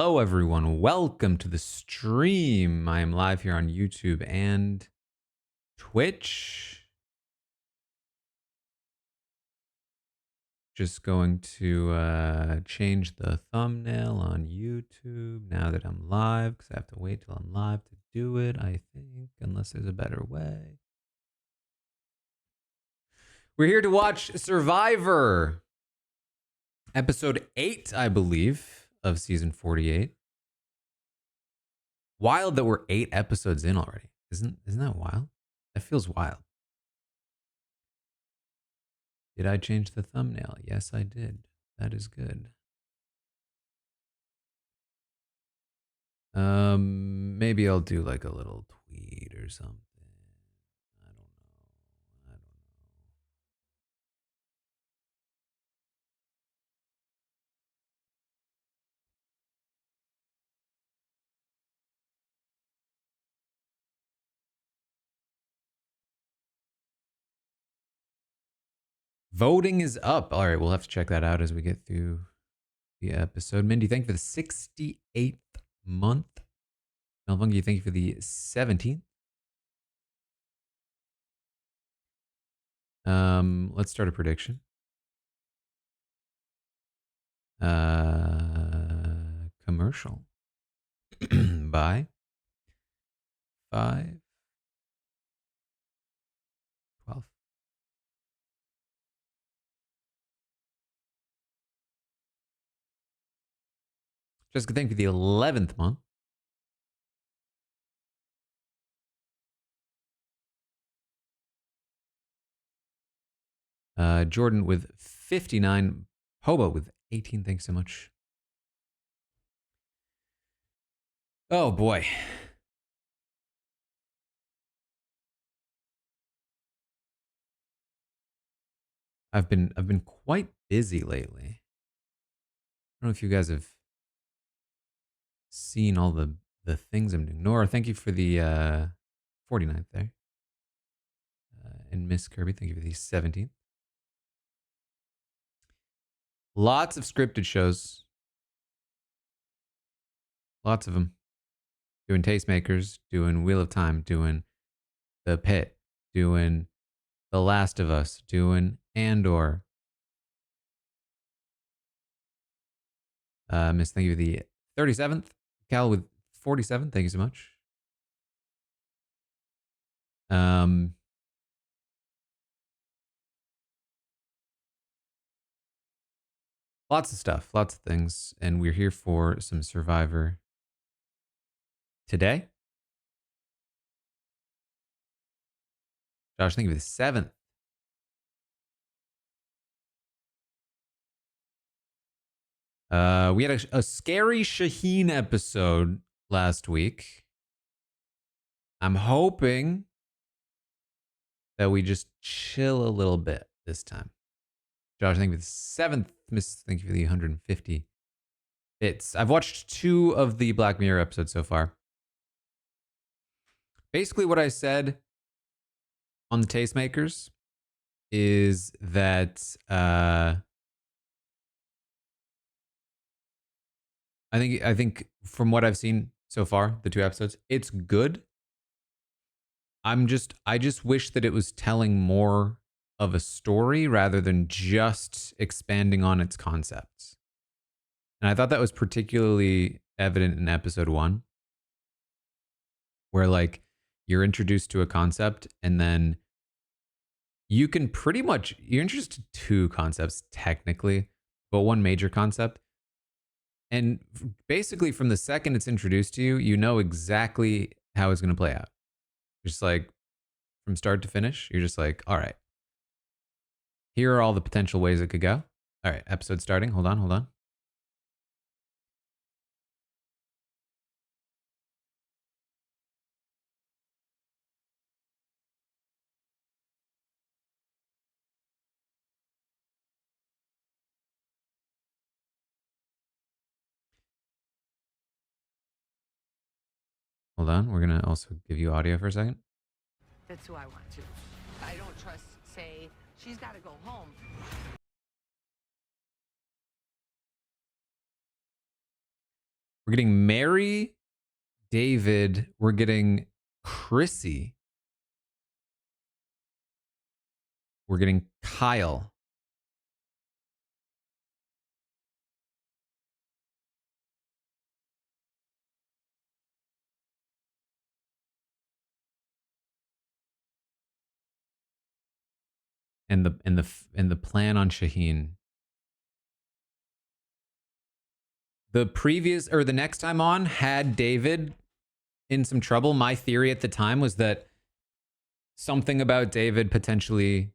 Hello, everyone. Welcome to the stream. I am live here on YouTube and Twitch. Just going to change the thumbnail on YouTube now that I'm live, because I have to wait till I'm live to do it, I think, unless there's a better way. We're here to watch Survivor. Episode 8, I believe, of season 48. Wild that we're 8 episodes in already. Isn't that wild? That feels wild. Did I change the thumbnail? Yes, I did. That is good. Maybe I'll do like a little tweet or something. I don't know. Voting is up. All right, we'll have to check that out as we get through the episode. Mindy, thank you for the 68th month. Melvungi, thank you for the 17th. Let's start a prediction. Commercial. By 5, 12. Jessica, thank you for the 11th month. Jordan with 59. Hobo with 18. Thanks so much. Oh boy. I've been quite busy lately. I don't know if you guys have seen all the things I'm doing. Nora, thank you for the 49th there. And Miss Kirby, thank you for the 17th. Lots of scripted shows. Lots of them. Doing Tastemakers, doing Wheel of Time, doing The Pit, doing The Last of Us, doing Andor. Miss, thank you for the 37th. Cal with 47, thank you so much. Lots of stuff, lots of things, and we're here for some Survivor today. Josh, thank you for the 7th. We had a scary Shaheen episode last week. I'm hoping that we just chill a little bit this time. Josh, thank you for the 7th. Miss, thank you for the 150 bits. I've watched 2 of the Black Mirror episodes so far. Basically, what I said on the Tastemakers is that I think from what I've seen so far, the 2 episodes, it's good. I just wish that it was telling more of a story rather than just expanding on its concepts. And I thought that was particularly evident in episode 1, where like you're introduced to a concept and then you can pretty much, you're introduced to 2 concepts technically, but 1 major concept. And basically from the second it's introduced to you, you know exactly how it's going to play out. Just like from start to finish, you're just like, all right, here are all the potential ways it could go. All right, episode starting. Hold on. Hold on. We're going to also give you audio for a second. That's who I want to. I don't trust, say, she's got to go home. We're getting Mary, David. We're getting Chrissy. We're getting Kyle. And the plan on Shaheen. The previous or the next time on had David in some trouble. My theory at the time was that something about David potentially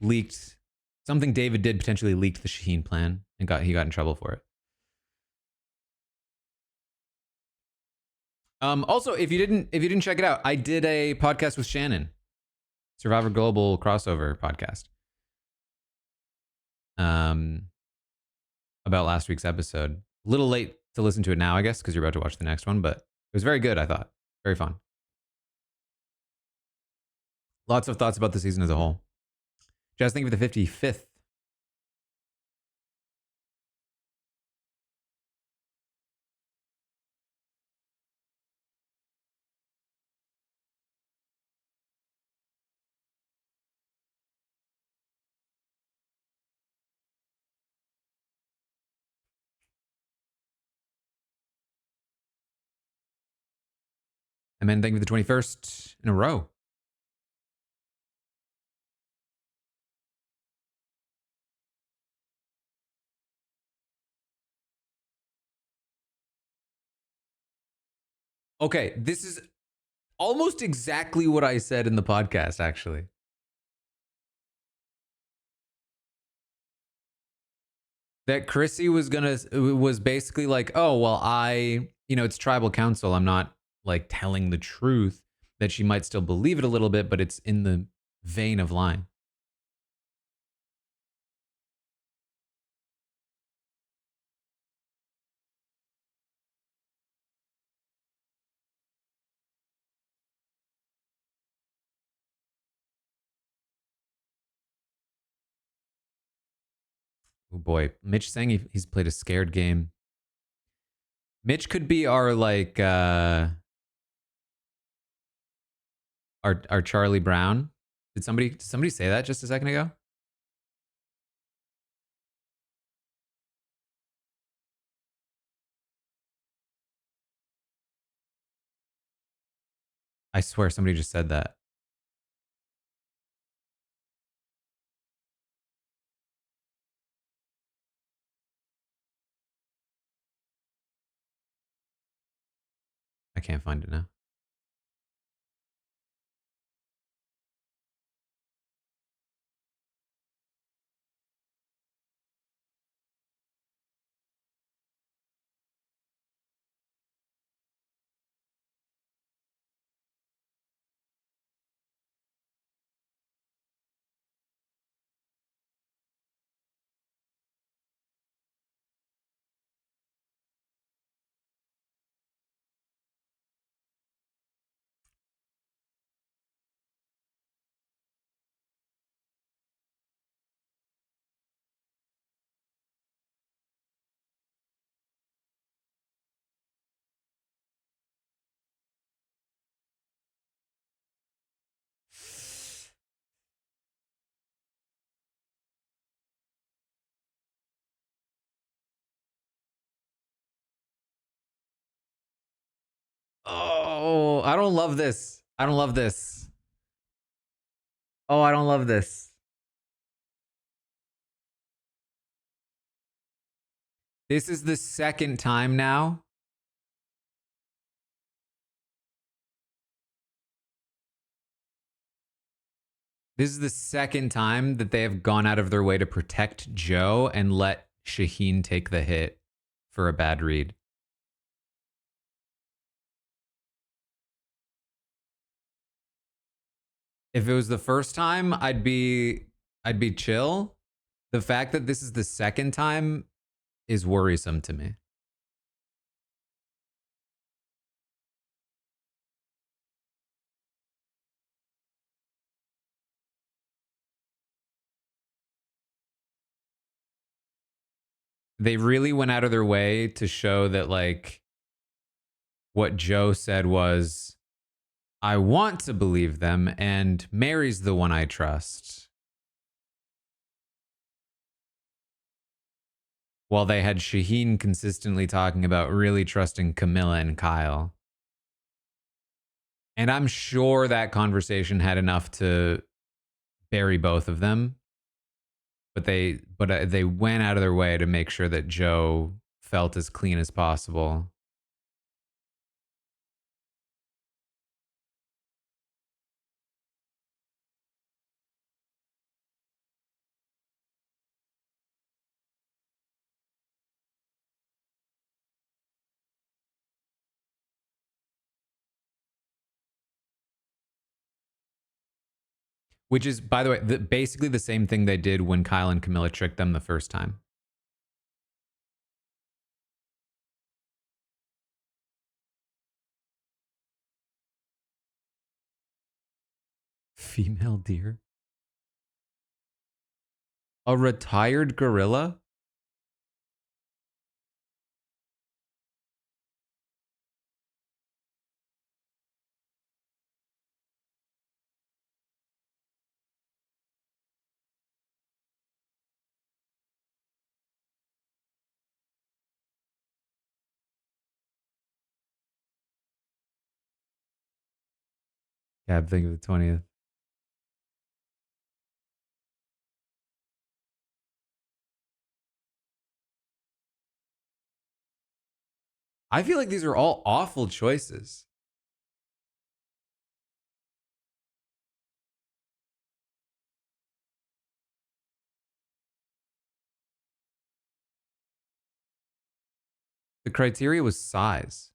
leaked. Something David did potentially leaked the Shaheen plan and he got in trouble for it. Also, if you didn't check it out, I did a podcast with Shannon, Survivor Global crossover podcast. About last week's episode. A little late to listen to it now, I guess, because you're about to watch the next one, but it was very good, I thought. Very fun. Lots of thoughts about the season as a whole. Jazz, thank you for the 55th. And then thank you for the 21st in a row. Okay, this is almost exactly what I said in the podcast, actually. That Chrissy was basically like, oh, well, it's tribal council. I'm not like telling the truth, that she might still believe it a little bit, but it's in the vein of lying. Oh boy, Mitch saying he's played a scared game. Mitch could be our like our Charlie Brown. Did somebody say that just a second ago? I swear somebody just said that. I can't find it now. Oh, I don't love this. I don't love this. Oh, I don't love this. This is the second time now. This is the second time that they have gone out of their way to protect Joe and let Shaheen take the hit for a bad read. If it was the first time, I'd be chill. The fact that this is the second time is worrisome to me. They really went out of their way to show that like what Joe said was, I want to believe them, and Mary's the one I trust. While they had Shaheen consistently talking about really trusting Camilla and Kyle. And I'm sure that conversation had enough to bury both of them, but they went out of their way to make sure that Joe felt as clean as possible. Which is, by the way, basically the same thing they did when Kyle and Camilla tricked them the first time. Female deer? A retired gorilla? Yeah, I'm thinking of the 20th. I feel like these are all awful choices. The criteria was size.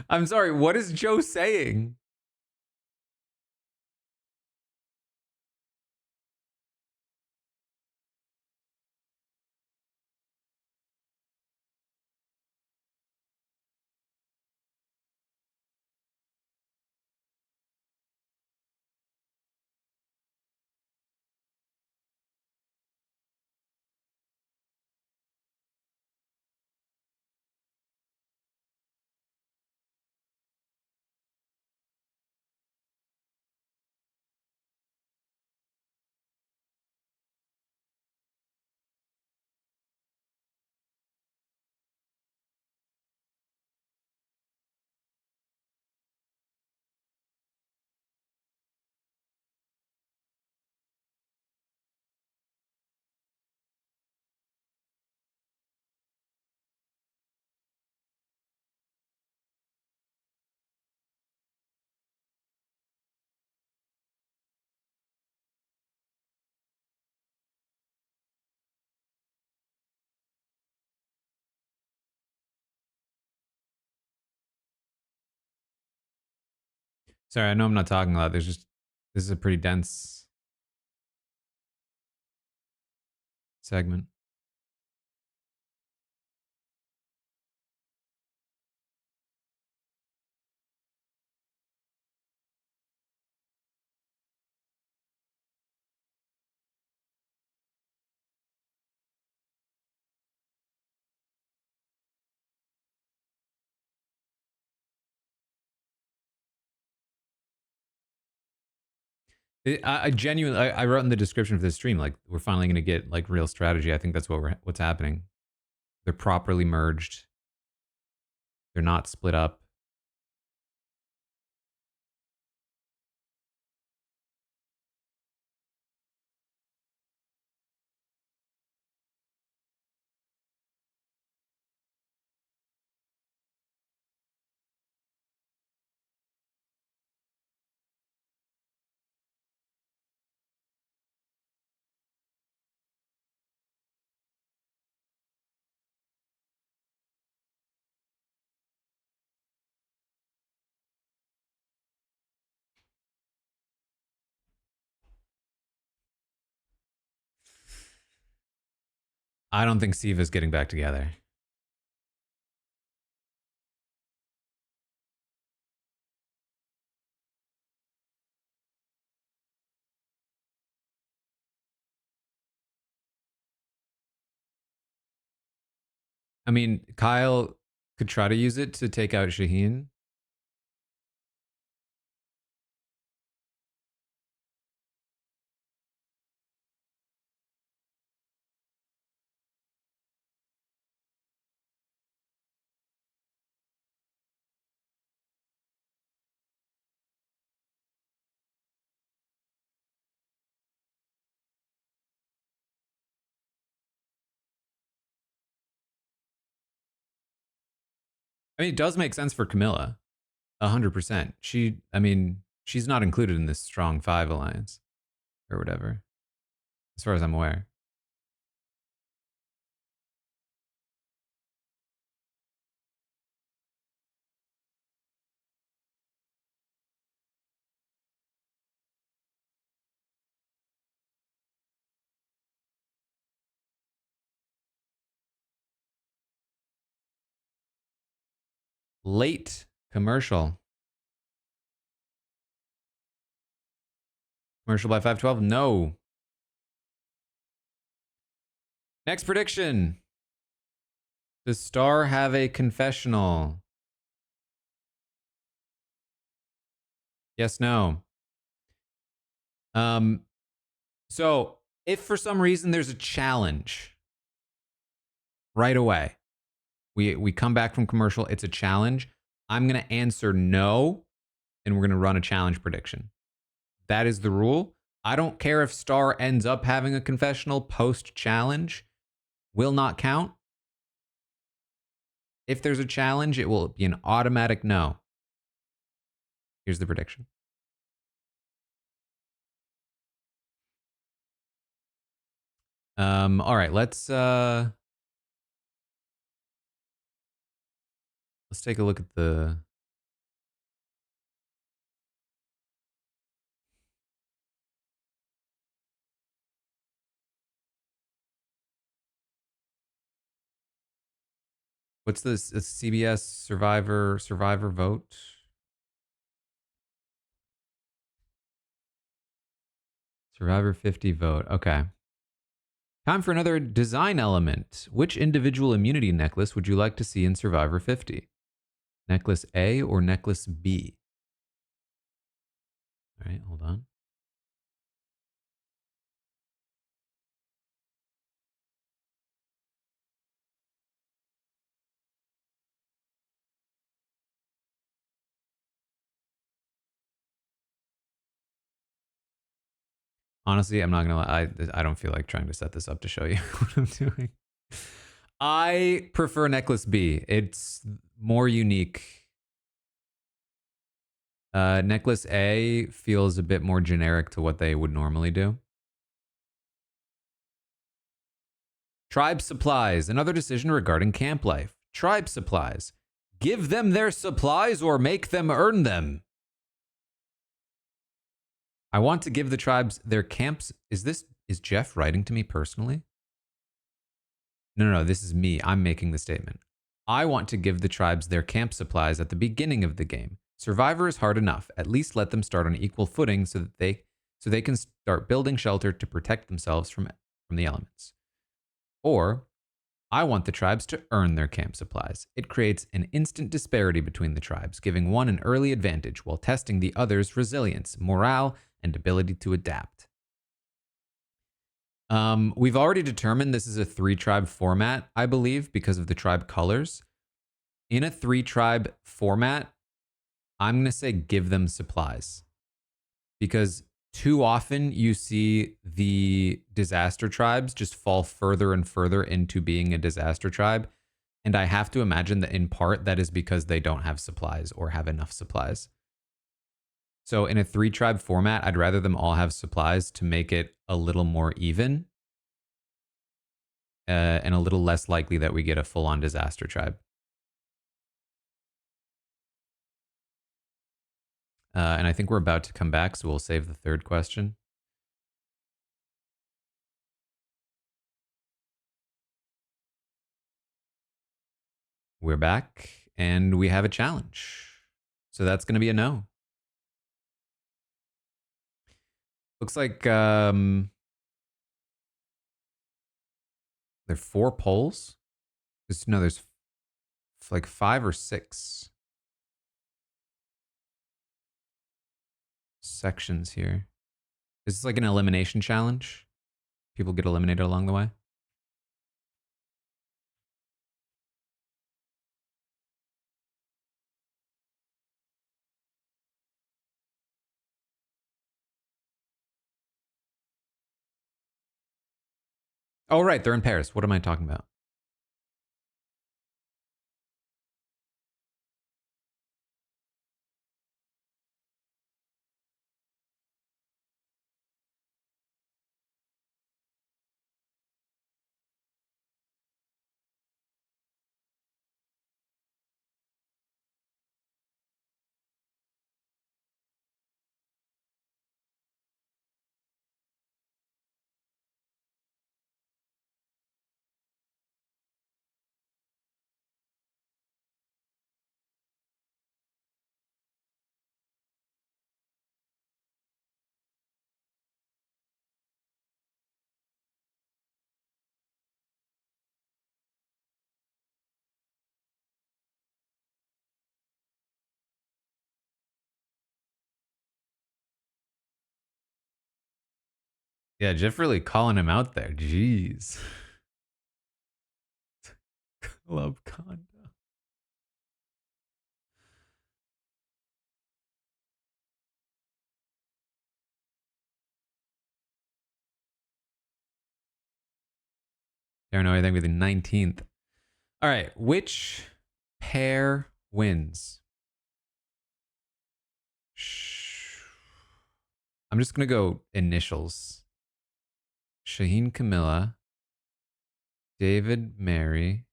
I'm sorry, what is Joe saying? Sorry, I know I'm not talking a lot. This is a pretty dense segment. I genuinely, I wrote in the description of this stream, like, we're finally going to get like real strategy. I think that's what's happening. They're properly merged. They're not split up. I don't think Siva's getting back together. I mean, Kyle could try to use it to take out Shaheen. I mean, it does make sense for Camilla. 100%. I mean, she's not included in this strong five alliance or whatever, as far as I'm aware. Late commercial. Commercial by 512? No. Next prediction. Does Star have a confessional? Yes, no. So if for some reason there's a challenge right away, we come back from commercial, it's a challenge, I'm gonna answer no, and we're gonna run a challenge prediction. That is the rule. I don't care if Star ends up having a confessional post challenge, will not count. If there's a challenge, it will be an automatic no. Here's the prediction. All right, let's take a look at the what's this? It's CBS Survivor vote. Survivor 50 vote. Okay. Time for another design element. Which individual immunity necklace would you like to see in Survivor 50? Necklace A or necklace B? All right, hold on. Honestly, I'm not gonna lie. I don't feel like trying to set this up to show you what I'm doing. I prefer necklace B. It's more unique. Necklace A feels a bit more generic to what they would normally do. Tribe supplies. Another decision regarding camp life. Tribe supplies. Give them their supplies or make them earn them. I want to give the tribes their camps. Is Jeff writing to me personally? No, this is me. I'm making the statement. I want to give the tribes their camp supplies at the beginning of the game. Survivor is hard enough. At least let them start on equal footing so they can start building shelter to protect themselves from the elements. Or I want the tribes to earn their camp supplies. It creates an instant disparity between the tribes, giving one an early advantage while testing the other's resilience, morale, and ability to adapt. We've already determined this is a 3-tribe format, I believe, because of the tribe colors. In a 3-tribe format, I'm going to say give them supplies. Because too often you see the disaster tribes just fall further and further into being a disaster tribe. And I have to imagine that in part that is because they don't have supplies or have enough supplies. So in a 3-tribe format, I'd rather them all have supplies to make it a little more even. And a little less likely that we get a full-on disaster tribe. And I think we're about to come back, so we'll save the third question. We're back, and we have a challenge. So that's going to be a no. Looks like there are 4 polls. There's like 5 or 6 sections here. Is this like an elimination challenge? People get eliminated along the way? Oh, right. They're in pairs. What am I talking about? Yeah, Jeff really calling him out there. Jeez. Club condo. Paranoia, I think, with the 19th. All right. Which pair wins? I'm just going to go initials. Shaheen Camilla, David Mary,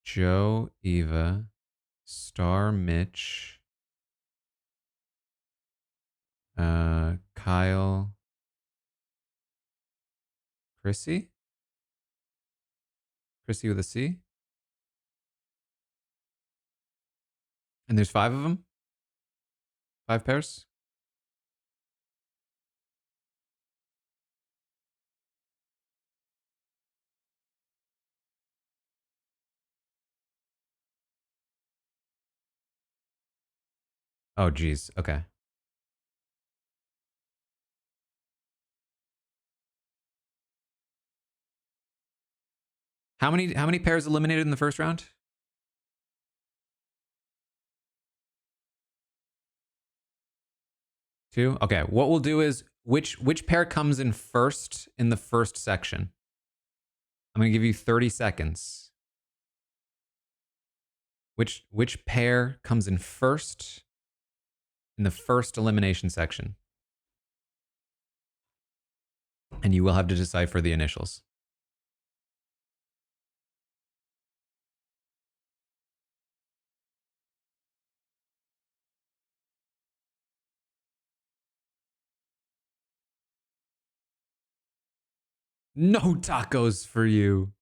Joe Eva, Star Mitch, Kyle, Chrissy with a C. And there's 5 of them? 5 pairs? Oh, geez. Okay. How many pairs eliminated in the first round? 2? Okay. What we'll do is which pair comes in first in the first section? I'm going to give you 30 seconds. Which pair comes in first in the first elimination section? And you will have to decipher the initials. No tacos for you.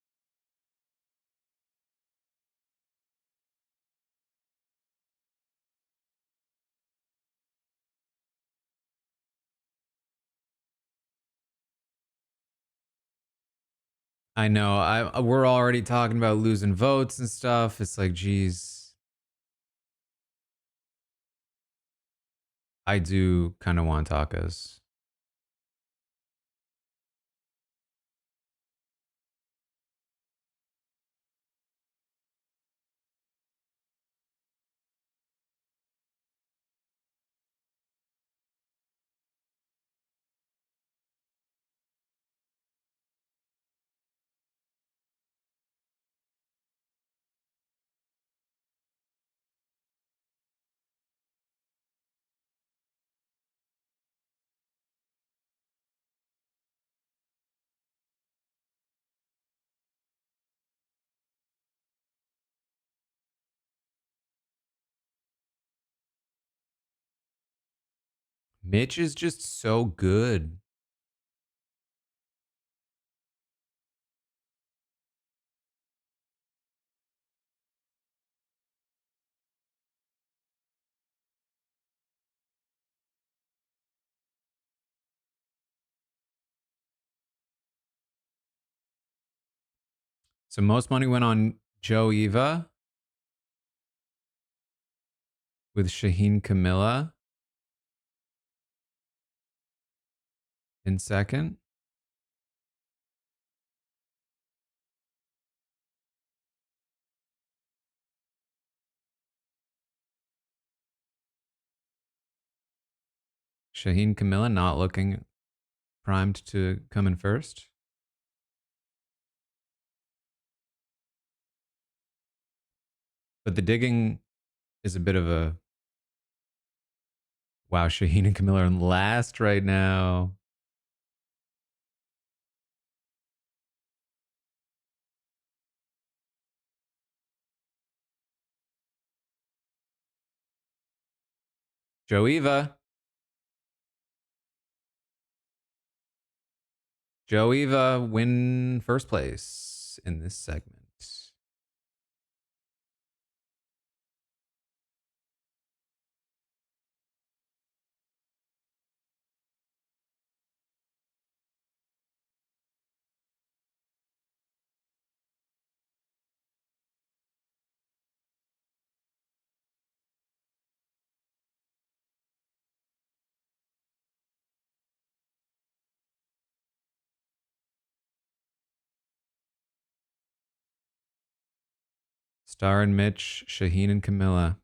I know. We're already talking about losing votes and stuff. It's like, geez, I do kind of want tacos. Mitch is just so good. So most money went on Joe Eva with Shaheen Camilla in second. Shaheen Camilla not looking primed to come in first. But the digging is a bit of a wow. Shaheen and Camilla are in last right now. Joe Eva. Joe Eva win first place in this segment. Star and Mitch, Shaheen and Camilla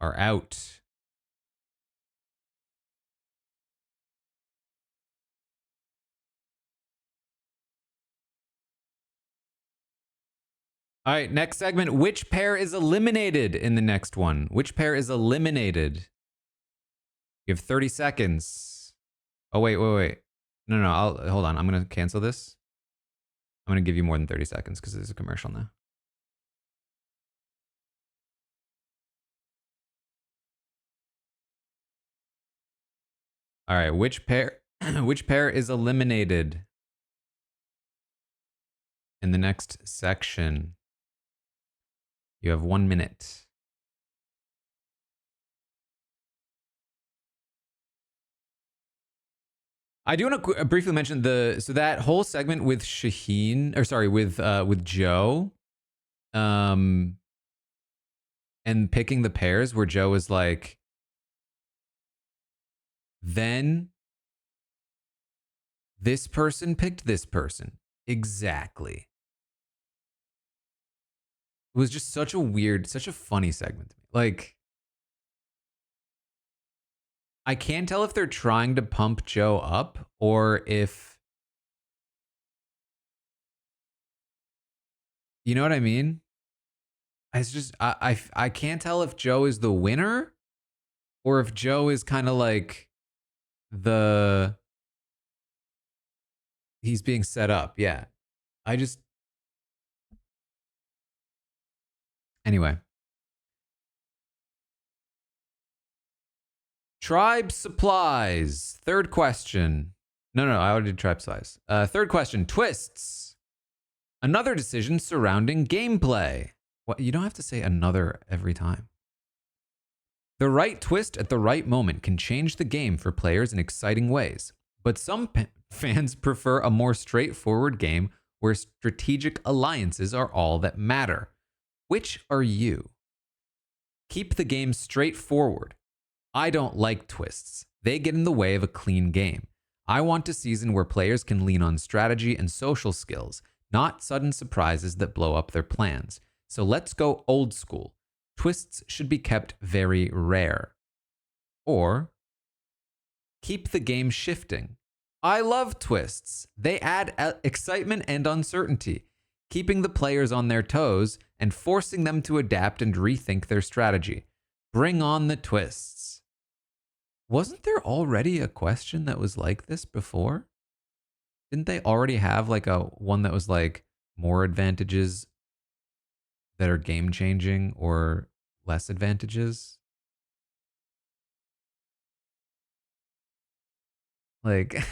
are out. All right, next segment. Which pair is eliminated in the next one? Which pair is eliminated? You have 30 seconds. Oh, wait. No. Hold on. I'm going to cancel this. I'm going to give you more than 30 seconds because there's a commercial now. All right, which pair which pair is eliminated in the next section? You have 1 minute. I do want to briefly mention so that whole segment with Shaheen, or sorry, with Joe, and picking the pairs where Joe was like, then this person picked this person. Exactly. It was just such a weird, such a funny segment to me. Like, I can't tell if they're trying to pump Joe up or if, you know what I mean? It's just I can't tell if Joe is the winner or if Joe is kind of like the he's being set up. Yeah. I just anyway. Tribe supplies. Third question. No, I already did tribe size. Third question, twists. Another decision surrounding gameplay. What? You don't have to say another every time. The right twist at the right moment can change the game for players in exciting ways, but some fans prefer a more straightforward game where strategic alliances are all that matter. Which are you? Keep the game straightforward. I don't like twists. They get in the way of a clean game. I want a season where players can lean on strategy and social skills, not sudden surprises that blow up their plans. So let's go old school. Twists should be kept very rare. Or keep the game shifting. I love twists. They add excitement and uncertainty, keeping the players on their toes and forcing them to adapt and rethink their strategy. Bring on the twists. Wasn't there already a question that was like this before? Didn't they already have like a one that was like more advantages that are game changing or less advantages? Like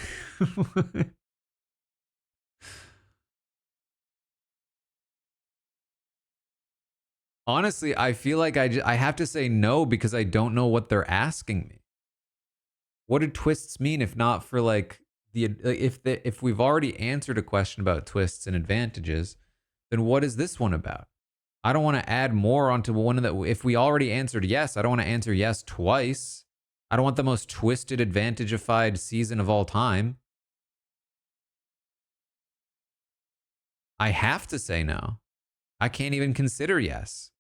honestly, I feel like I have to say no because I don't know what they're asking me. What do twists mean if not for like if we've already answered a question about twists and advantages, then what is this one about? I don't want to add more onto one that if we already answered yes, I don't want to answer yes twice. I don't want the most twisted advantagified season of all time. I have to say no. I can't even consider yes.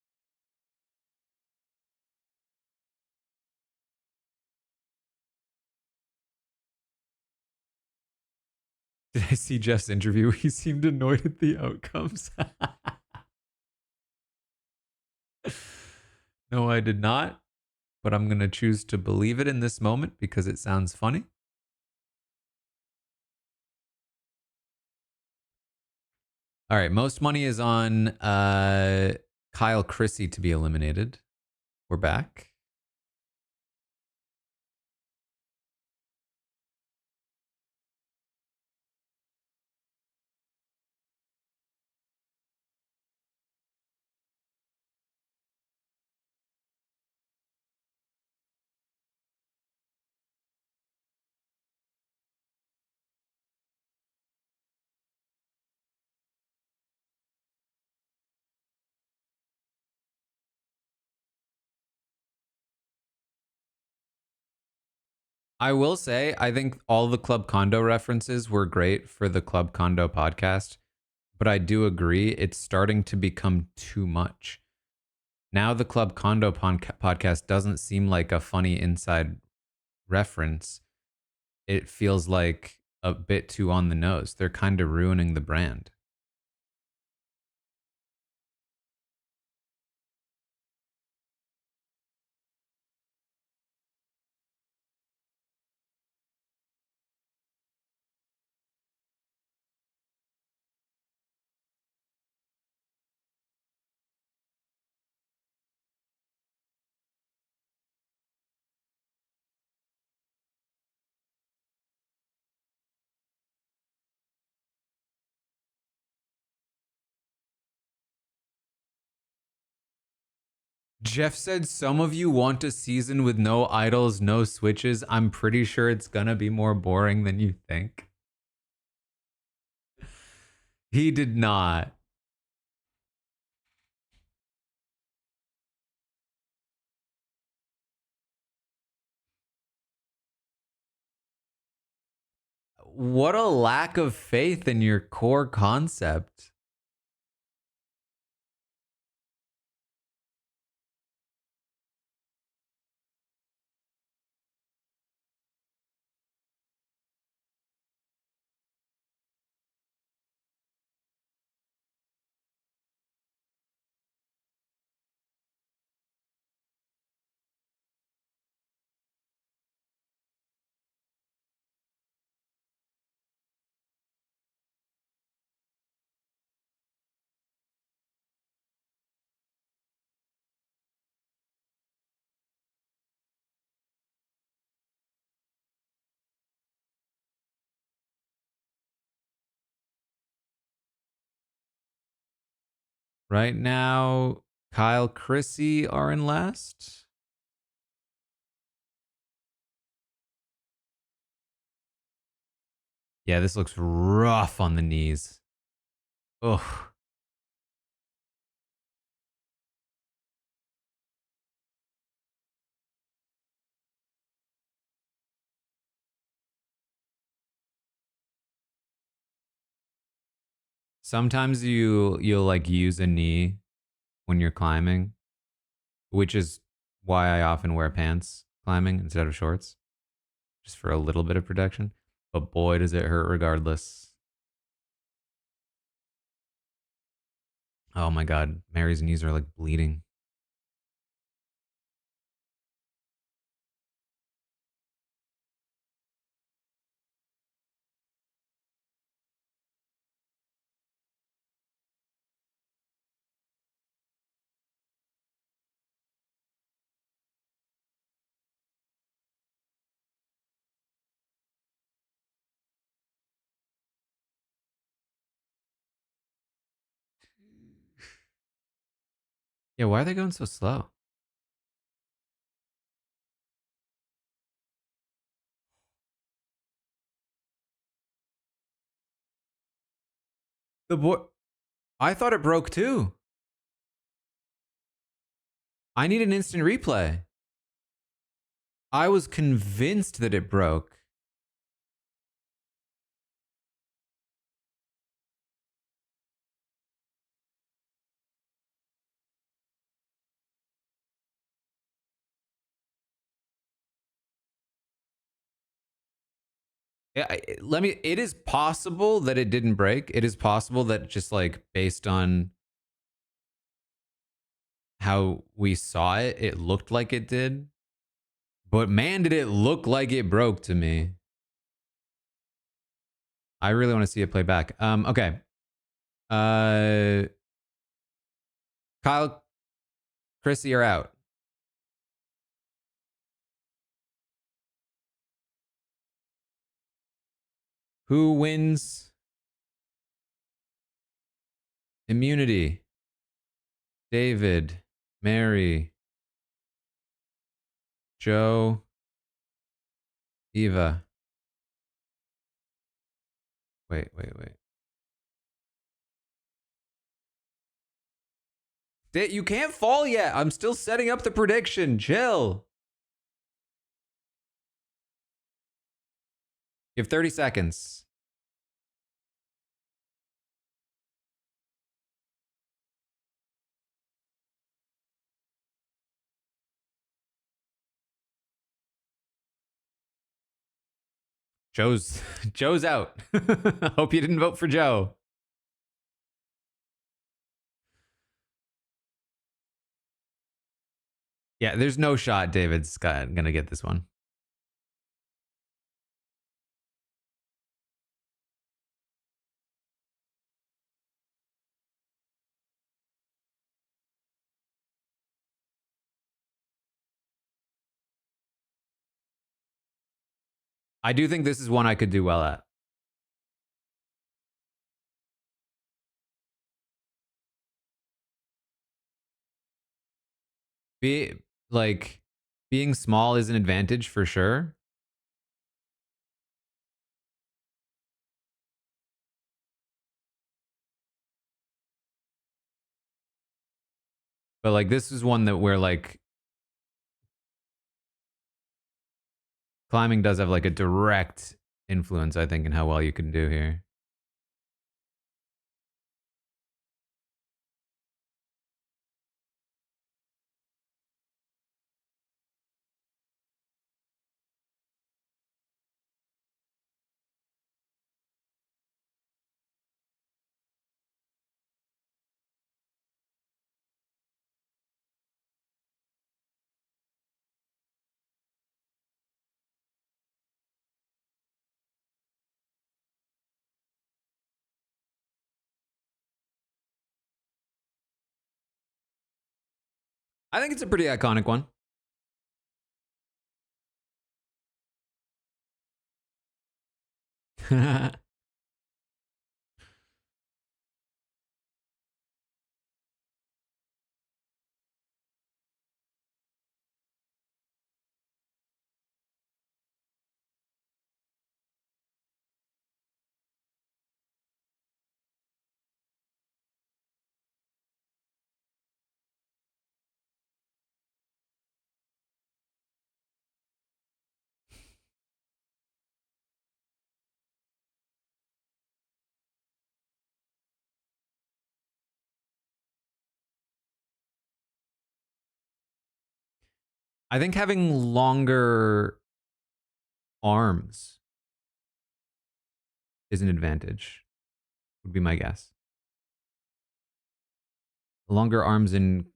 Did I see Jeff's interview? He seemed annoyed at the outcomes. No, I did not, but I'm going to choose to believe it in this moment because it sounds funny. All right, most money is on Kyle Chrissy to be eliminated. We're back. I will say, I think all the Club Condo references were great for the Club Condo podcast, but I do agree it's starting to become too much. Now the Club Condo podcast doesn't seem like a funny inside reference. It feels like a bit too on the nose. They're kind of ruining the brand. Jeff said some of you want a season with no idols, no switches. I'm pretty sure it's gonna be more boring than you think. He did not. What a lack of faith in your core concept. Right now, Kyle, Chrissy are in last. Yeah, this looks rough on the knees. Ugh. Sometimes you'll like use a knee when you're climbing, which is why I often wear pants climbing instead of shorts, just for a little bit of protection. But boy, does it hurt regardless. Oh my god, Mary's knees are like bleeding. Yeah, why are they going so slow? The boy, I thought it broke too. I need an instant replay. I was convinced that it broke. Yeah, let me. It is possible that it didn't break. It is possible that just like based on how we saw it, it looked like it did. But man, did it look like it broke to me. I really want to see it play back. Okay. Uh, Kyle, Chrissy are out. Who wins immunity? David, Mary, Joe, Eva. Wait. You can't fall yet. I'm still setting up the prediction. Chill. You have 30 seconds. Joe's out. Hope you didn't vote for Joe. Yeah, there's no shot David's gonna get this one. I do think this is one I could do well at. Be like being small is an advantage for sure. But like this is one that where like climbing does have like a direct influence, I think, in how well you can do here. I think it's a pretty iconic one. I think having longer arms is an advantage, would be my guess. Longer arms in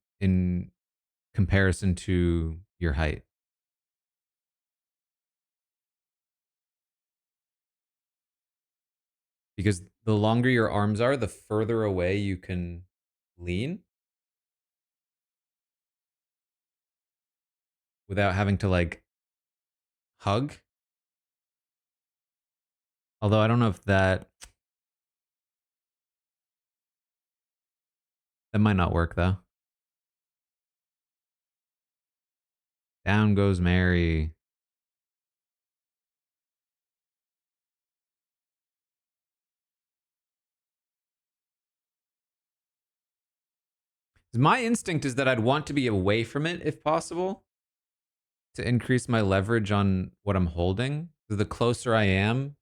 comparison to your height. Because the longer your arms are, the further away you can lean without having to like hug. Although I don't know if that might not work though. Down goes Mary. My instinct is that I'd want to be away from it if possible to increase my leverage on what I'm holding. The closer I am,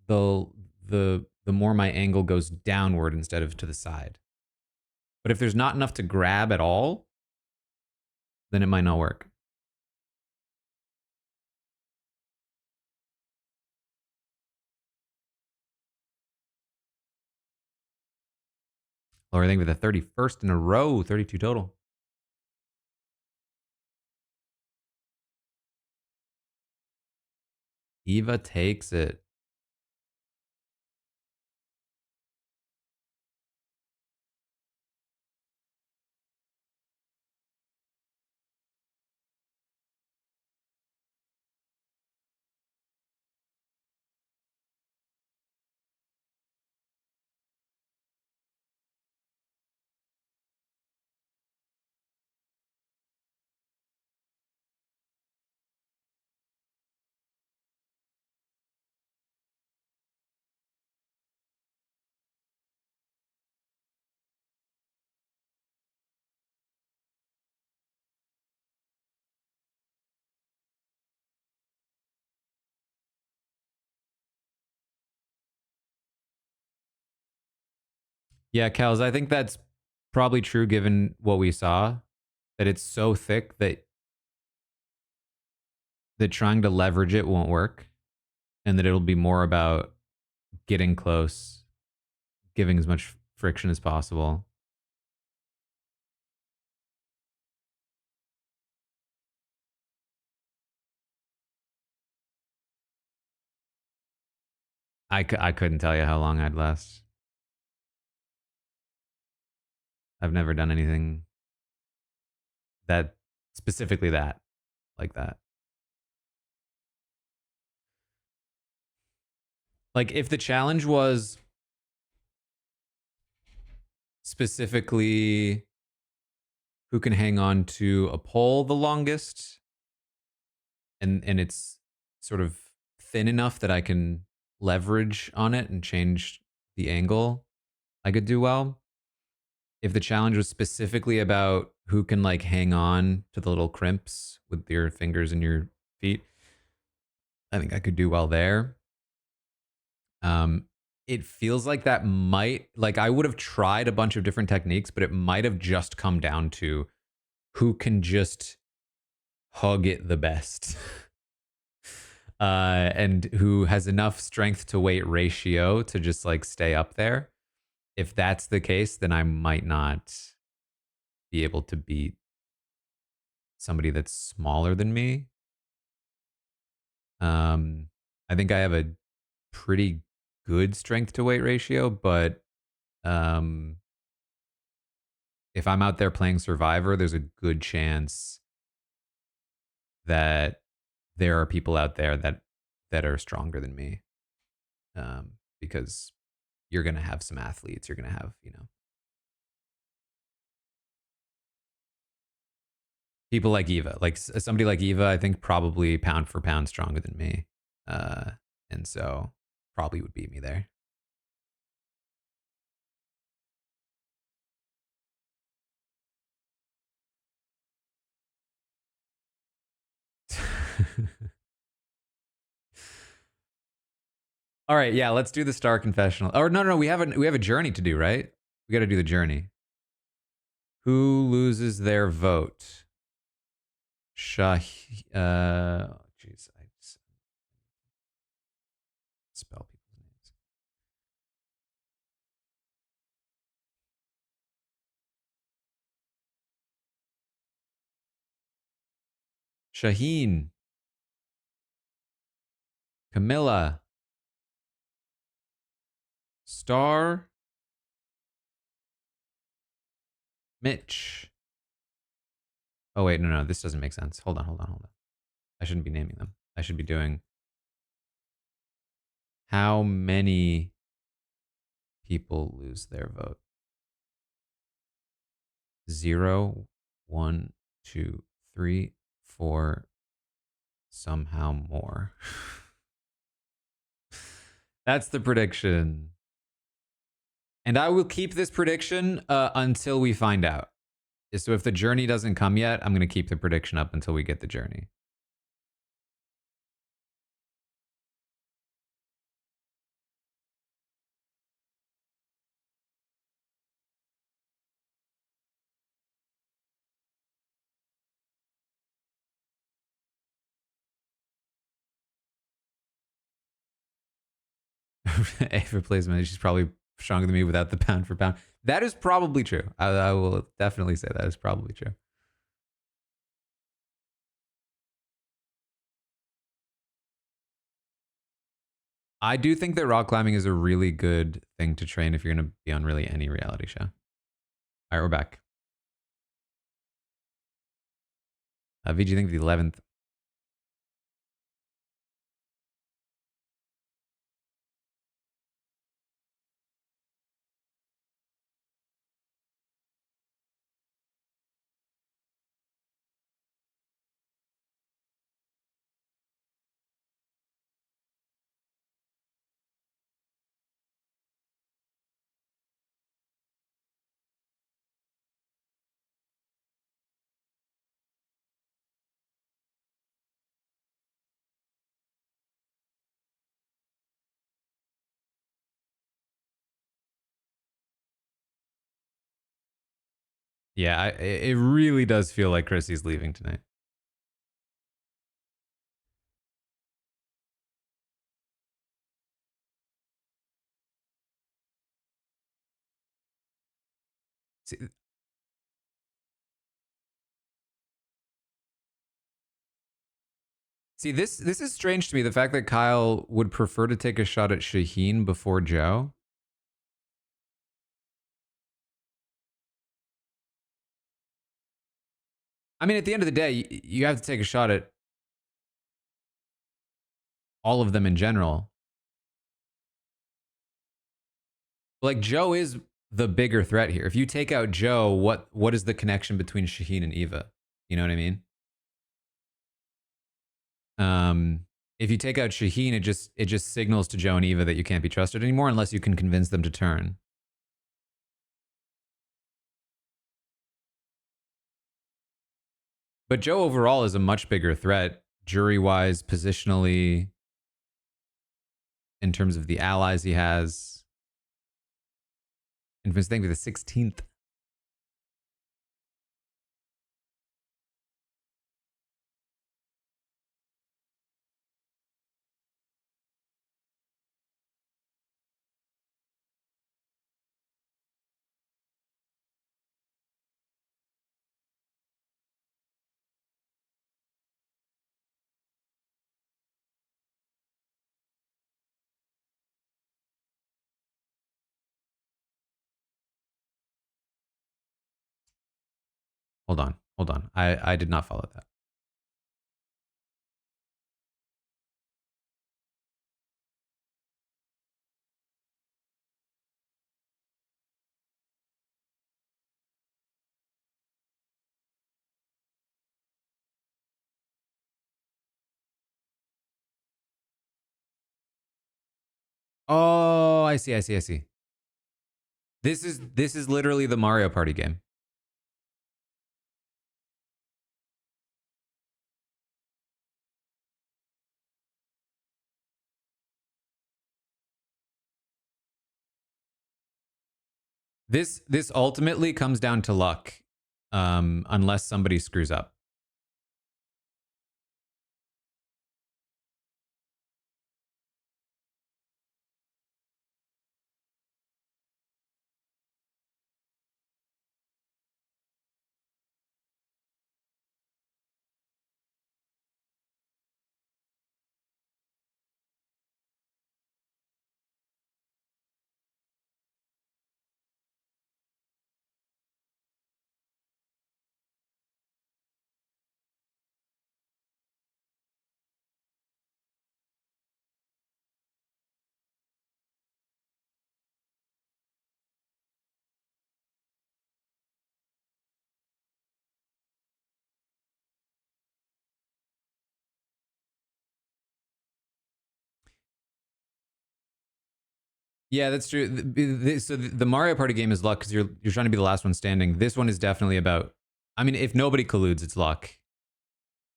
the the more my angle goes downward instead of to the side. But if there's not enough to grab at all, then it might not work. Or I think with the 31st in a row, 32 total. Eva takes it. Yeah, Kels, I think that's probably true given what we saw, that it's so thick that trying to leverage it won't work, and that it'll be more about getting close, giving as much friction as possible. I couldn't tell you how long I'd last. I've never done anything that specifically that like that. Like if the challenge was specifically who can hang on to a pole the longest, and it's sort of thin enough that I can leverage on it and change the angle, I could do well. If the challenge was specifically about who can like hang on to the little crimps with your fingers and your feet, I think I could do well there. Um, it feels like that might, like I would have tried a bunch of different techniques, but it might have just come down to who can just hug it the best. And who has enough strength to weight ratio to just like stay up there. If that's the case, then I might not be able to beat somebody that's smaller than me. I think I have a pretty good strength to weight ratio, but um, if I'm out there playing Survivor, there's a good chance that there are people out there that are stronger than me, because you're gonna have some athletes. You're gonna have, people like Eva, like somebody like Eva. I think probably pound for pound stronger than me, uh, and so probably would beat me there. All right, yeah, let's do the star confessional. Or no, we have a journey to do, right? We got to do the journey. Who loses their vote? Jeez, I just spell people's names. Shaheen, Camilla, Star, Mitch. Oh wait, no, this doesn't make sense. Hold on. I shouldn't be naming them. I should be doing how many people lose their vote. 0, 1, 2, 3, 4, somehow more. That's the prediction. And I will keep this prediction until we find out. So if the journey doesn't come yet, I'm going to keep the prediction up until we get the journey. A for placement, she's probably stronger than me without the pound for pound. That is probably true. I will definitely say that is probably true. I do think that rock climbing is a really good thing to train if you're going to be on really any reality show. All right, we're back. VG, think the 11th. Yeah, it really does feel like Chrissy's leaving tonight. See, this is strange to me. The fact that Kyle would prefer to take a shot at Shaheen before Joe. I mean, at the end of the day, you have to take a shot at all of them in general. Like Joe is the bigger threat here. If you take out Joe, what is the connection between Shaheen and Eva? You know what I mean? If you take out Shaheen, it just signals to Joe and Eva that you can't be trusted anymore unless you can convince them to turn. But Joe overall is a much bigger threat, jury wise, positionally, in terms of the allies he has. And think of the 16th. Hold on. I did not follow that. Oh, I see. This is literally the Mario Party game. This ultimately comes down to luck, unless somebody screws up. Yeah, that's true. So the Mario Party game is luck because you're trying to be the last one standing. This one is definitely about. I mean, if nobody colludes, it's luck,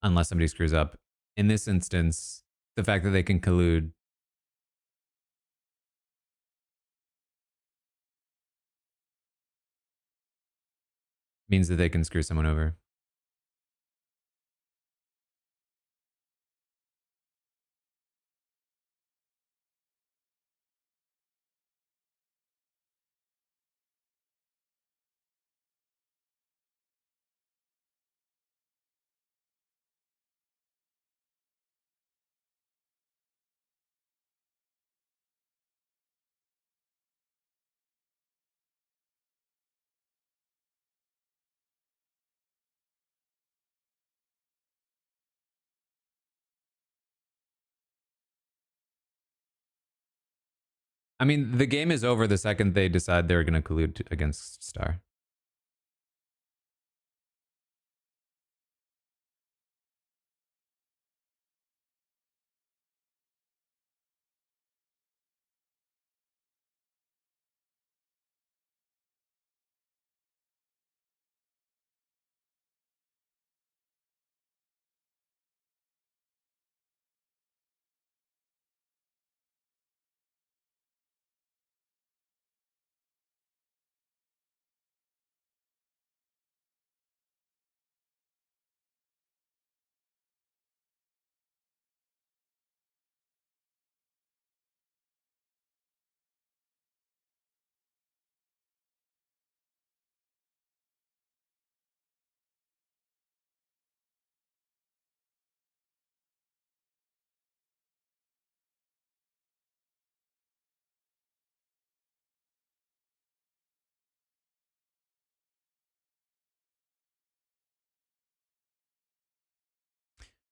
unless somebody screws up. In this instance, the fact that they can collude means that they can screw someone over. I mean, the game is over the second they decide they're going to collude against Star.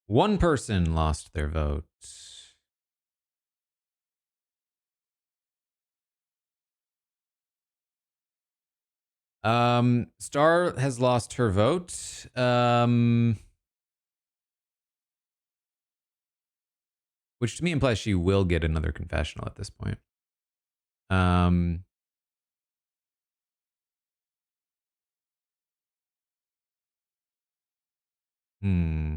One person lost their vote. Star has lost her vote. Which to me implies she will get another confessional at this point. Um, hmm.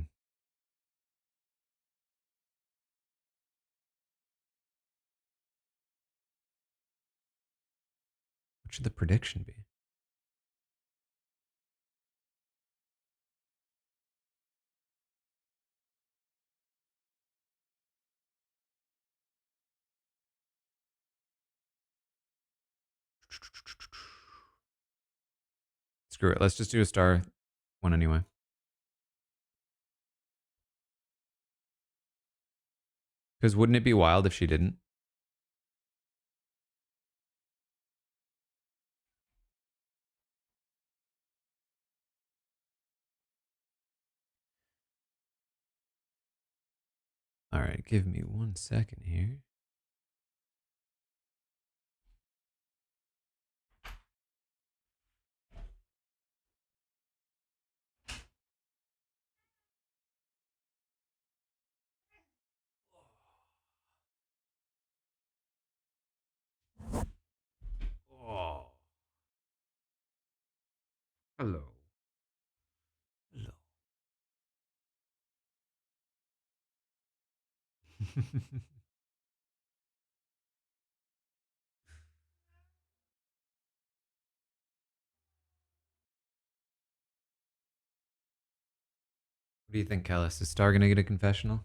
What should the prediction be? Screw it. Let's just do a Star one anyway. Because wouldn't it be wild if she didn't? All right, give me 1 second here. Oh, hello. Hello. What do you think, Kellis? Is Star gonna get a confessional?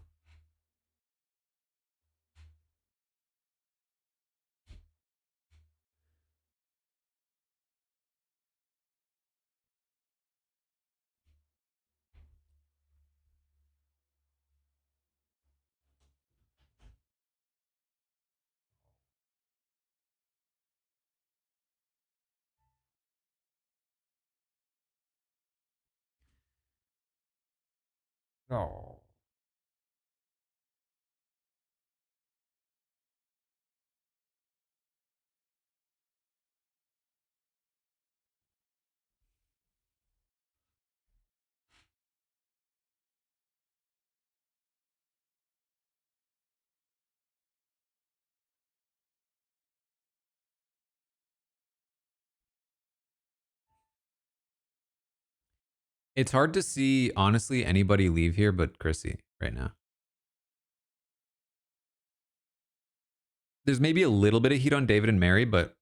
No. It's hard to see, honestly, anybody leave here but Chrissy right now. There's maybe a little bit of heat on David and Mary, but,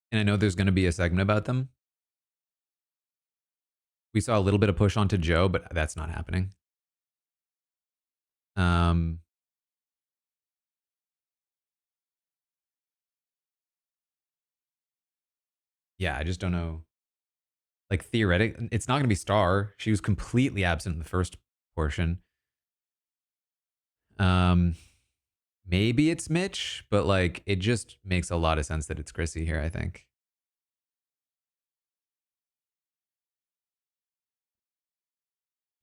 and I know there's going to be a segment about them. We saw a little bit of push onto Joe, but that's not happening. Um, yeah, I just don't know. Like theoretic, it's not going to be Star. She was completely absent in the first portion. Um, maybe it's Mitch, but like it just makes a lot of sense that it's Chrissy here. I think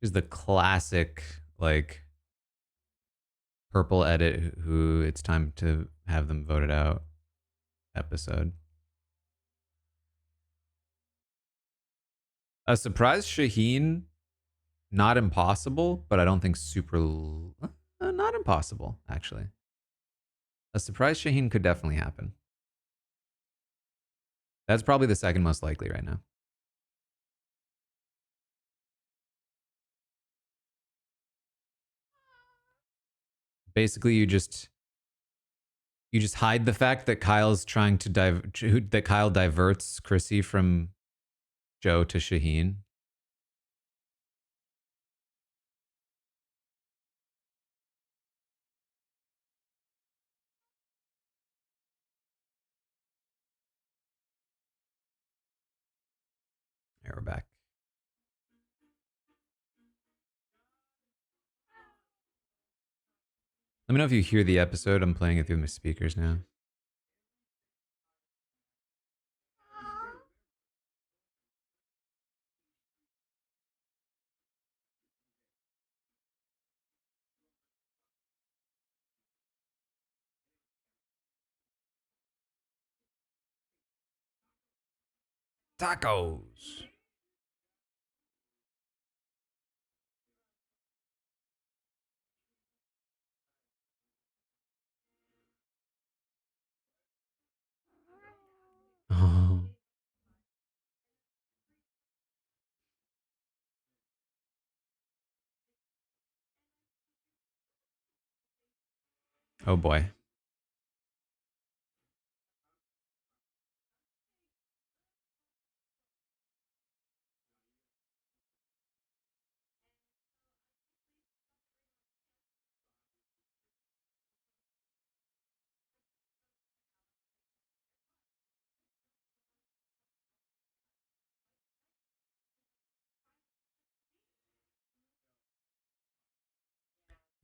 is the classic like purple edit. Who it's time to have them voted out episode. A surprise Shaheen, not impossible, but I don't think super. Not impossible actually. A surprise Shaheen could definitely happen. That's probably the second most likely right now. Basically, you just hide the fact that Kyle's trying to that Kyle diverts Chrissy from Joe to Shaheen. Here we're back. Let me know if you hear the episode. I'm playing it through my speakers now. Tacos. Oh, oh boy.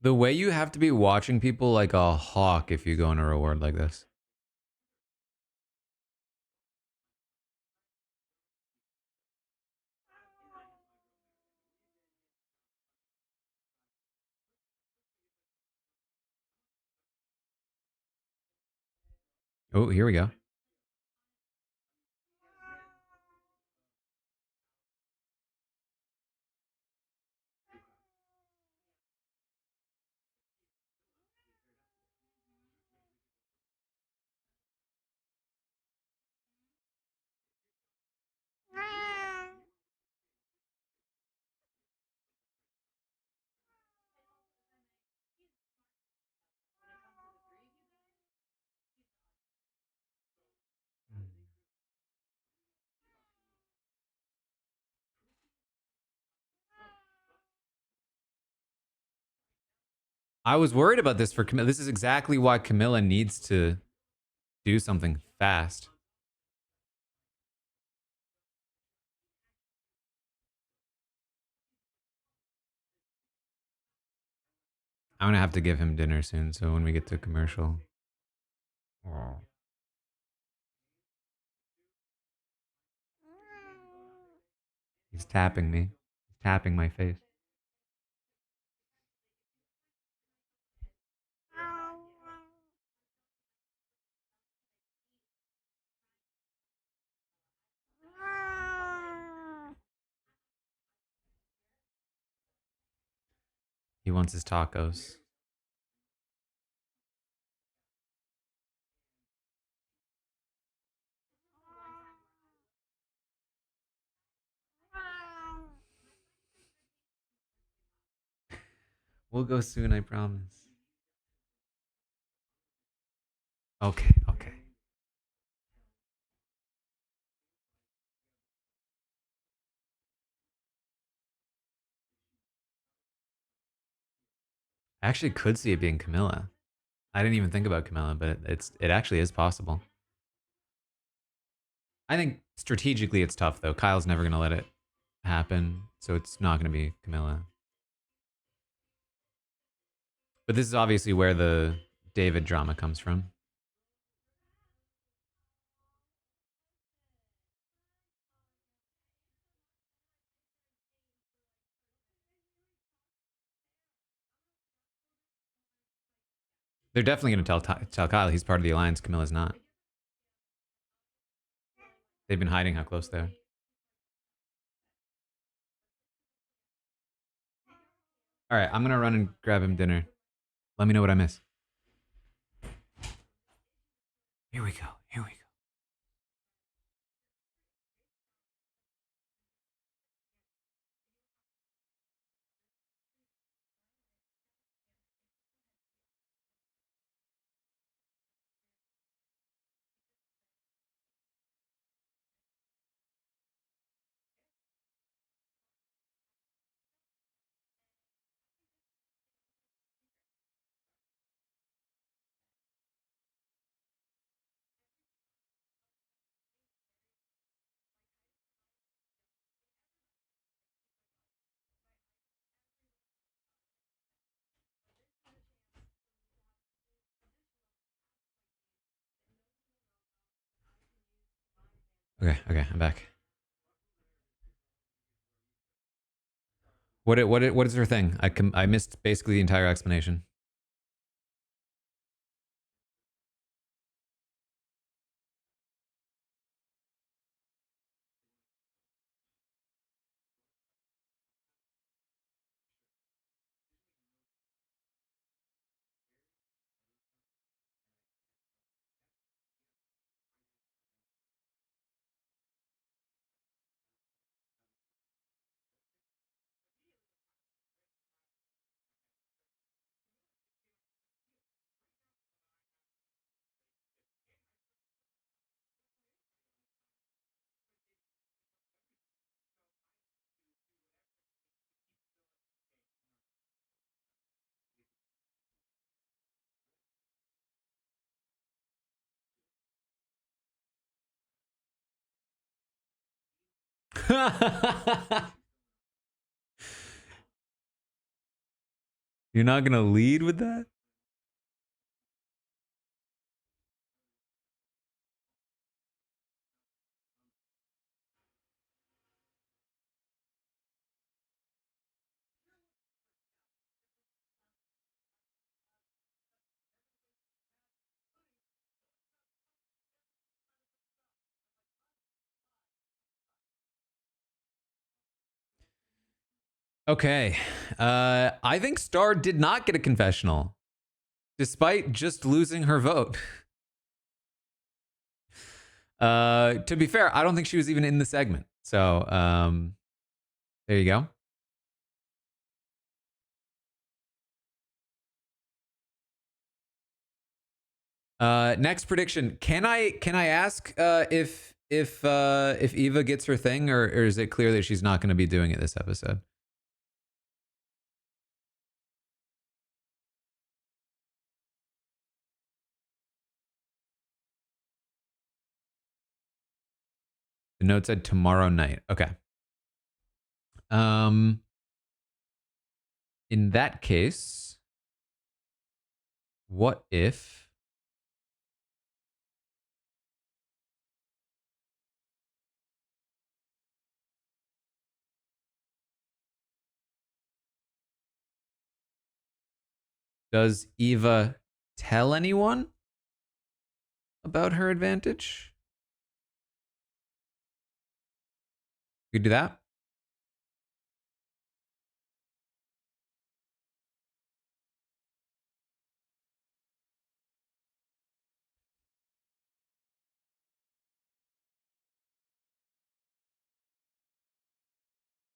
The way you have to be watching people like a hawk if you go on a reward like this. Oh, here we go. I was worried about this for Camilla. This is exactly why Camilla needs to do something fast. I'm gonna have to give him dinner soon, so when we get to commercial. Oh. He's tapping me. He's tapping my face. He wants his tacos. We'll go soon, I promise. Okay, okay. I actually could see it being Camilla. I didn't even think about Camilla, but it actually is possible. I think strategically it's tough though. Kyle's never gonna let it happen, so it's not gonna be Camilla. But this is obviously where the David drama comes from. They're definitely gonna tell Kyle he's part of the alliance. Camilla's not. They've been hiding how close they are. All right, I'm gonna run and grab him dinner. Let me know what I miss. Here we go. Here we go. Okay, I'm back. What is her thing? I missed basically the entire explanation. You're not gonna lead with that? Okay. I think Star did not get a confessional, despite just losing her vote. To be fair, I don't think she was even in the segment. So there you go. Next prediction. Can I ask if Eva gets her thing, or is it clear that she's not going to be doing it this episode? The note said tomorrow night. Okay. In that case, what if does Eva tell anyone about her advantage? You could do that.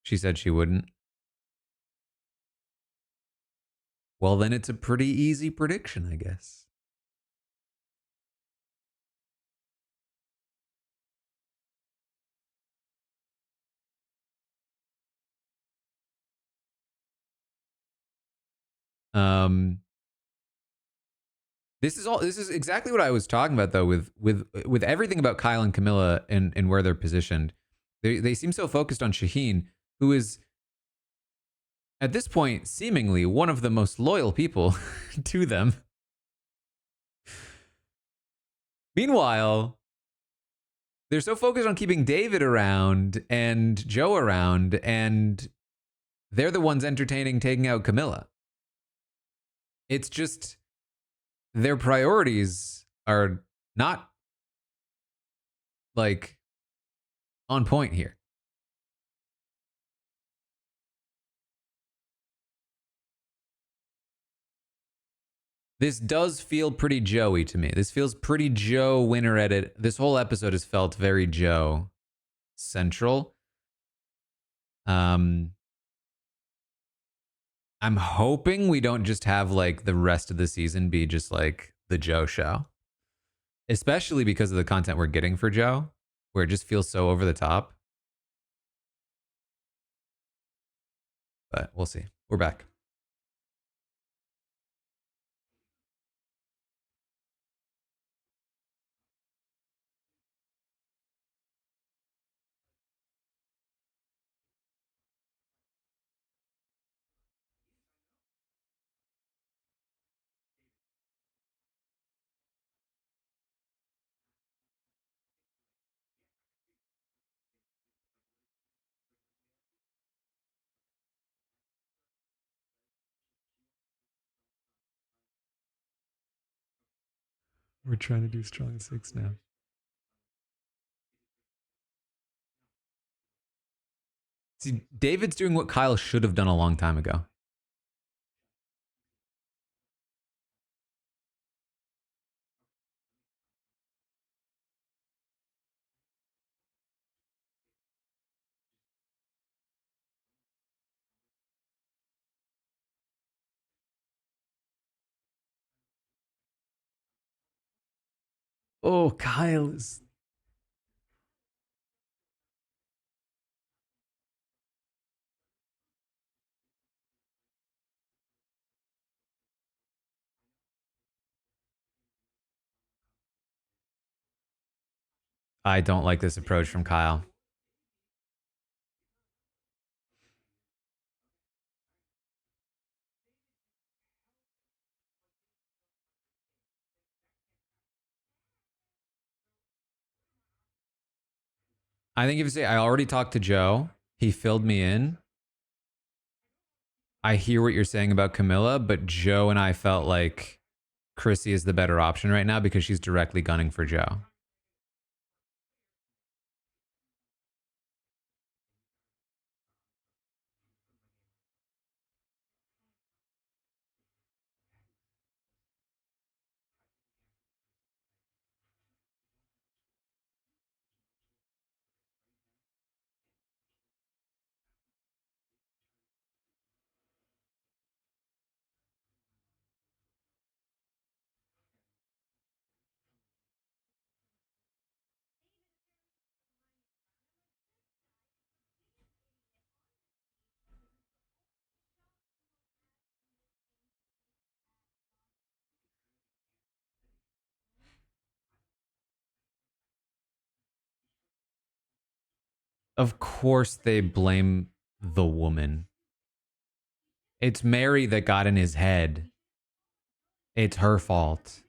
She said she wouldn't. Well, then it's a pretty easy prediction, I guess. Um, this is exactly what I was talking about though with everything about Kyle and Camilla and where they're positioned. They seem so focused on Shaheen, who is at this point seemingly one of the most loyal people to them. Meanwhile, they're so focused on keeping David around and Joe around, and they're the ones entertaining taking out Camilla. It's just their priorities are not like on point here. This does feel pretty Joey to me. This feels pretty Joe winner edit. This whole episode has felt very Joe central. Um, I'm hoping we don't just have like the rest of the season be just like the Joe show, especially because of the content we're getting for Joe, where it just feels so over the top. But we'll see. We're back. We're trying to do strong six now. See, David's doing what Kyle should have done a long time ago. Oh, Kyle is. I don't like this approach from Kyle. I think if you say, I already talked to Joe, he filled me in. I hear what you're saying about Camilla, but Joe and I felt like Chrissy is the better option right now because she's directly gunning for Joe. Of course, they blame the woman. It's Mary that got in his head. It's her fault.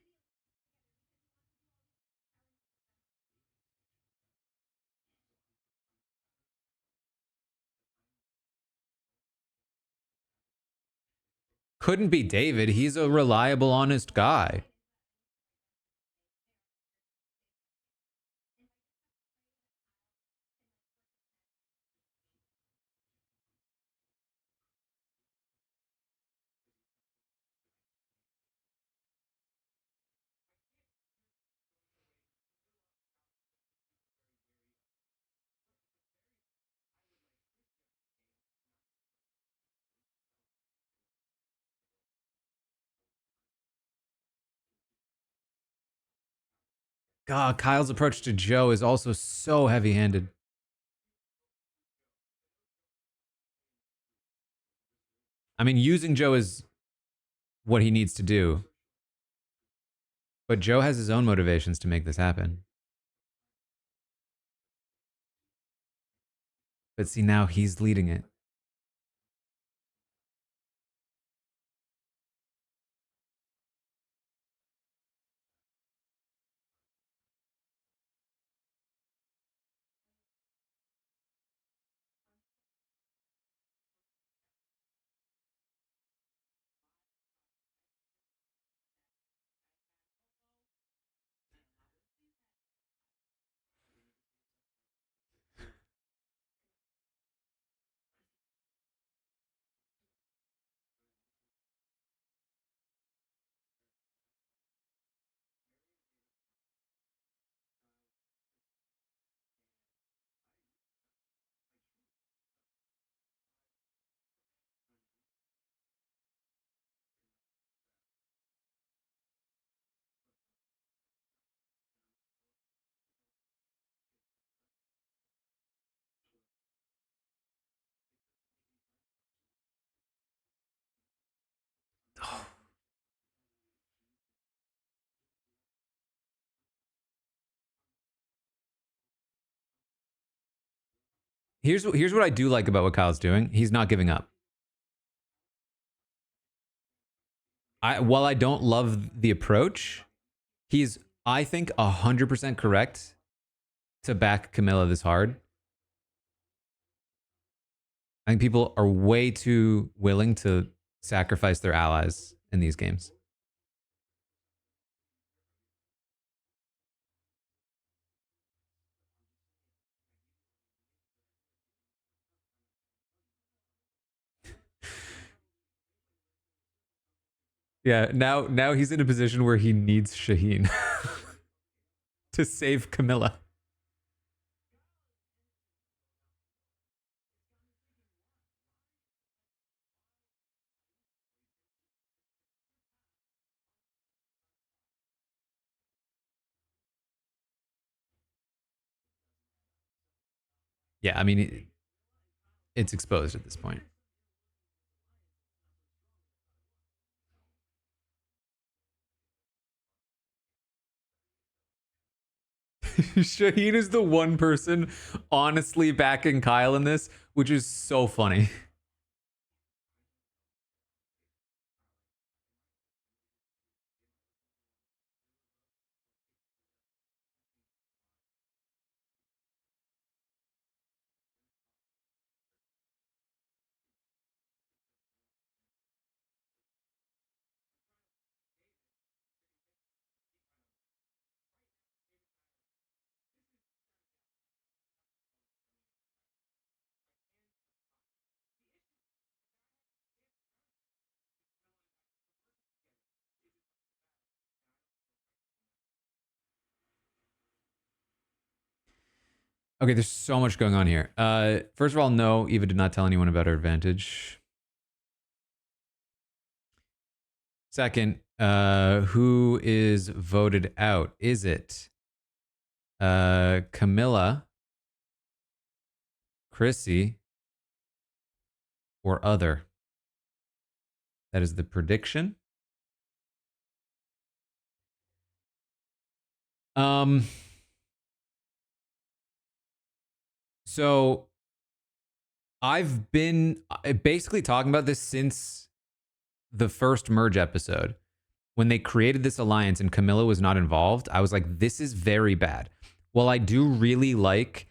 Couldn't be David. He's a reliable, honest guy. God, Kyle's approach to Joe is also so heavy-handed. I mean, using Joe is what he needs to do, but Joe has his own motivations to make this happen. But see, now he's leading it. Here's what I do like about what Kyle's doing. He's not giving up. While I don't love the approach, he's, I think, 100% correct to back Camilla this hard. I think people are way too willing to sacrifice their allies in these games. Yeah, now he's in a position where he needs Shaheen to save Camilla. Yeah, I mean, it's exposed at this point. Shaheen is the one person honestly backing Kyle in this, which is so funny. Okay, there's so much going on here. First of all, no, Eva did not tell anyone about her advantage. Second, who is voted out? Is it Camilla, Chrissy, or other? That is the prediction. So I've been basically talking about this since the first merge episode. When they created this alliance and Camilla was not involved, I was like, this is very bad. While I do really like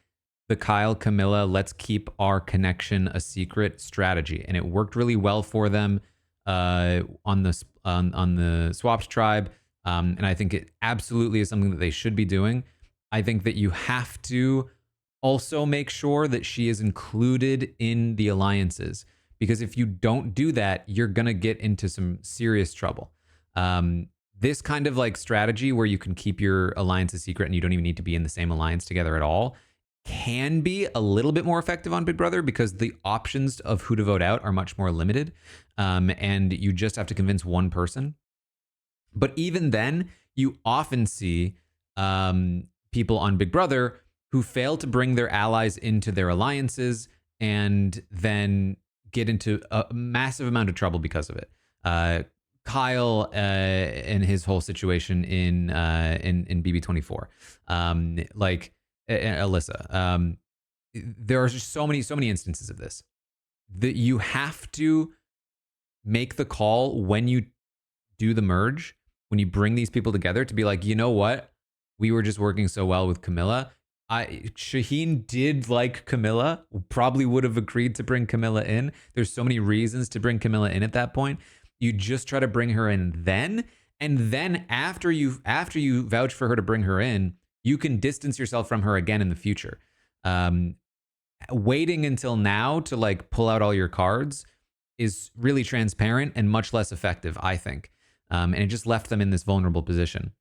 the Kyle Camilla, let's keep our connection a secret strategy, and it worked really well for them on the Swaps tribe, and I think it absolutely is something that they should be doing. I think that you have to also make sure that she is included in the alliances, because if you don't do that, you're gonna get into some serious trouble. This kind of like strategy where you can keep your alliance a secret and you don't even need to be in the same alliance together at all can be a little bit more effective on Big Brother because the options of who to vote out are much more limited, and you just have to convince one person. But even then, you often see people on Big Brother who fail to bring their allies into their alliances and then get into a massive amount of trouble because of it. Kyle and his whole situation in BB24, like Alyssa. There are just so many instances of this that you have to make the call when you do the merge, when you bring these people together, to be like, you know what, we were just working so well with Camilla. Shaheen did like Camilla, probably would have agreed to bring Camilla in. There's so many reasons to bring Camilla in at that point. You just try to bring her in then, and then after you vouch for her to bring her in, you can distance yourself from her again in the future. Waiting until now to like pull out all your cards is really transparent and much less effective, I think. And it just left them in this vulnerable position.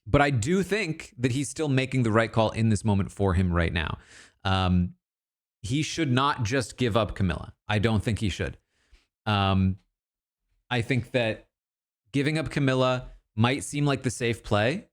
But I do think that he's still making the right call in this moment for him right now. He should not just give up Camilla. I don't think he should. I think that giving up Camilla might seem like the safe play.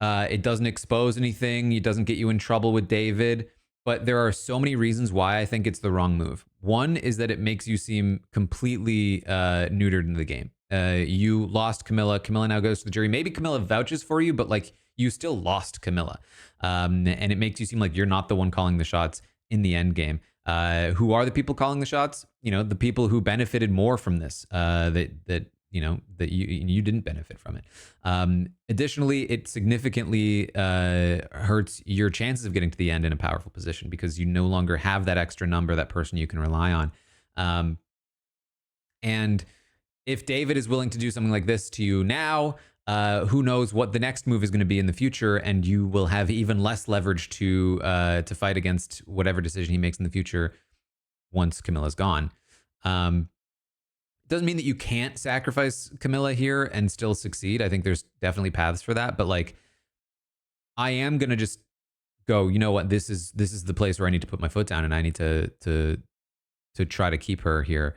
It doesn't expose anything. It doesn't get you in trouble with David. But there are so many reasons why I think it's the wrong move. One is that it makes you seem completely neutered in the game. You lost Camilla. Camilla now goes to the jury. Maybe Camilla vouches for you, but like you still lost Camilla. And it makes you seem like you're not the one calling the shots in the end game. Who are the people calling the shots? You know, the people who benefited more from this. That you didn't benefit from it. Additionally, it significantly hurts your chances of getting to the end in a powerful position because you no longer have that extra number, that person you can rely on. And if David is willing to do something like this to you now, who knows what the next move is going to be in the future, and you will have even less leverage to fight against whatever decision he makes in the future once Camilla's gone. Doesn't mean that you can't sacrifice Camilla here and still succeed. I think there's definitely paths for that, but like I am gonna just go, you know what, this is the place where I need to put my foot down, and I need to try to keep her here,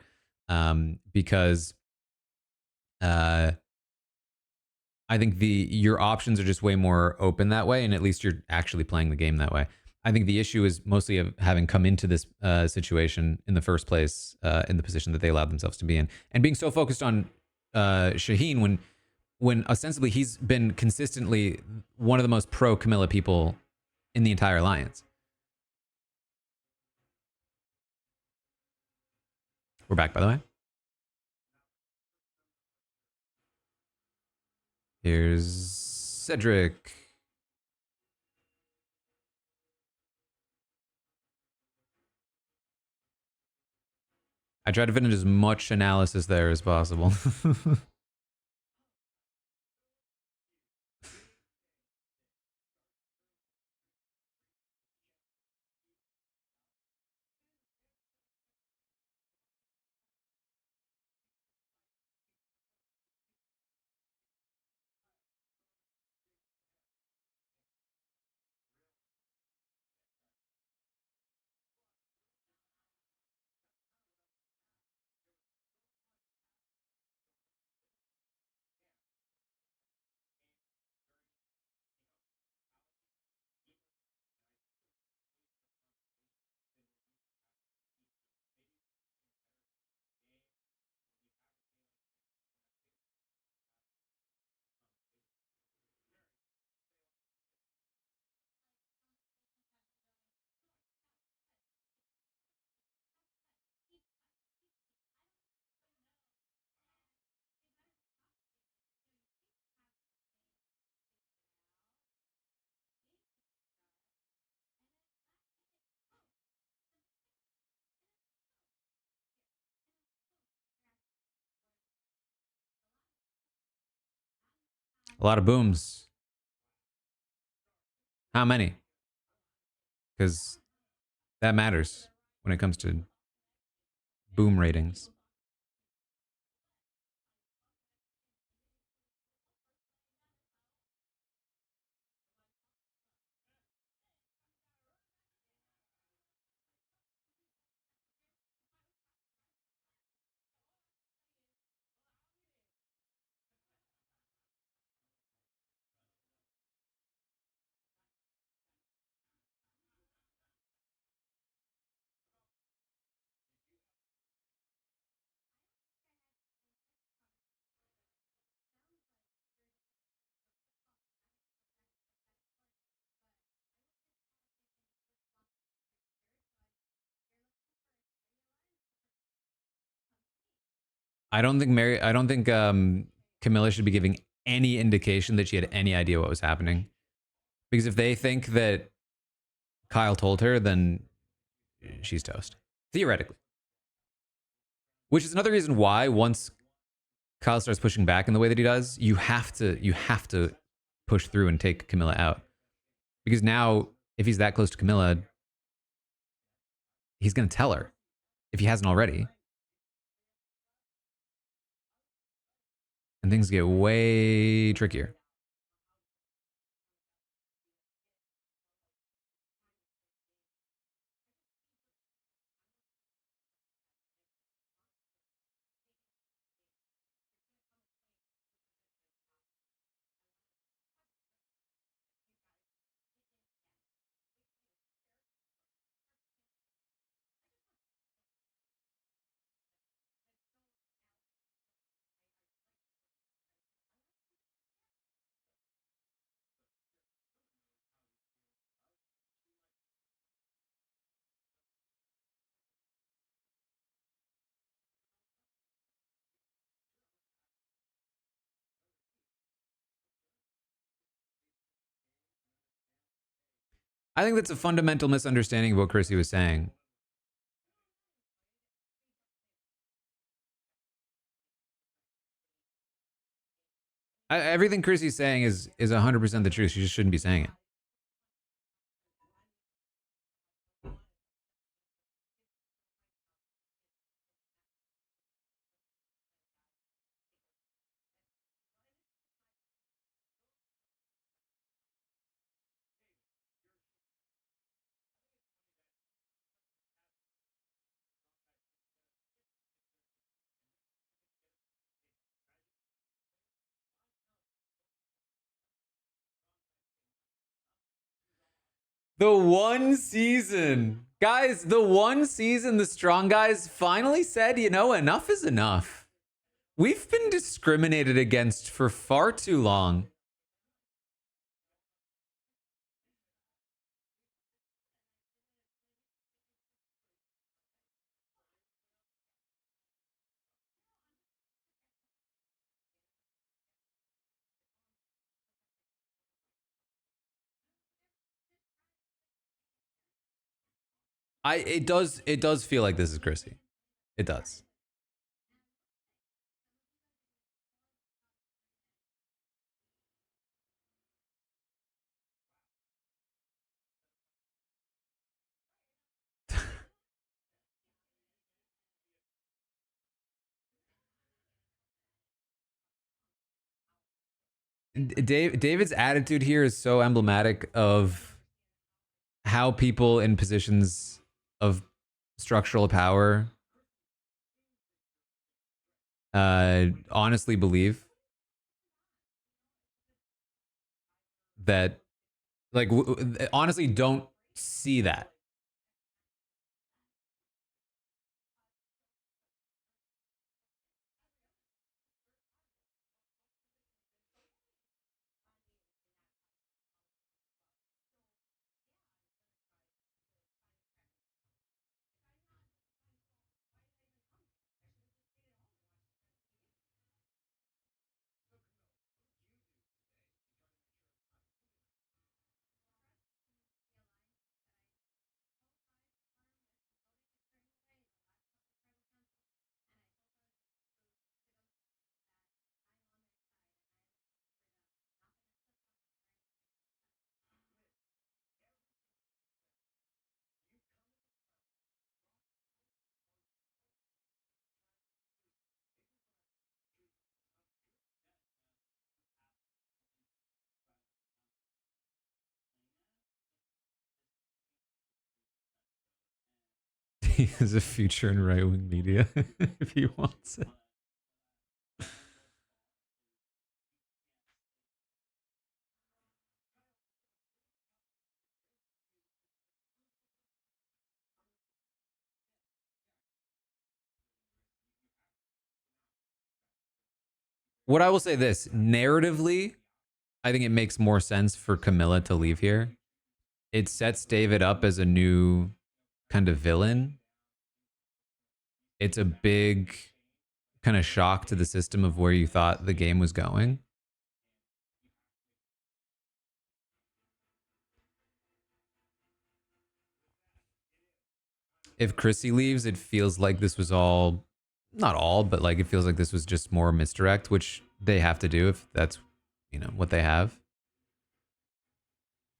because I think your options are just way more open that way, and at least you're actually playing the game that way. I think the issue is mostly of having come into this situation in the first place, in the position that they allowed themselves to be in, and being so focused on Shaheen when ostensibly he's been consistently one of the most pro Camilla people in the entire alliance. We're back, by the way. Here's Cedric. I tried to fit in as much analysis there as possible. A lot of booms. How many? Because that matters when it comes to boom ratings. I don't think Camilla should be giving any indication that she had any idea what was happening. Because if they think that Kyle told her, then she's toast. Theoretically. Which is another reason why once Kyle starts pushing back in the way that he does, you have to push through and take Camilla out. Because now, if he's that close to Camilla, he's gonna tell her if he hasn't already. And things get way trickier. I think that's a fundamental misunderstanding of what Chrissy was saying. Everything Chrissy's saying is 100% the truth. She just shouldn't be saying it. The one season, guys, the one season the strong guys finally said, you know, enough is enough. We've been discriminated against for far too long. It does feel like this is Chrissy. It does. David's attitude here is so emblematic of how people in positions of structural power honestly believe that, like, honestly don't see that. He has a future in right wing media if he wants it. What I will say this narratively, I think it makes more sense for Camilla to leave here. It sets David up as a new kind of villain. It's a big kind of shock to the system of where you thought the game was going. If Chrissy leaves, it feels like this was all, not all, but like it feels like this was just more misdirect, which they have to do if that's, you know, what they have.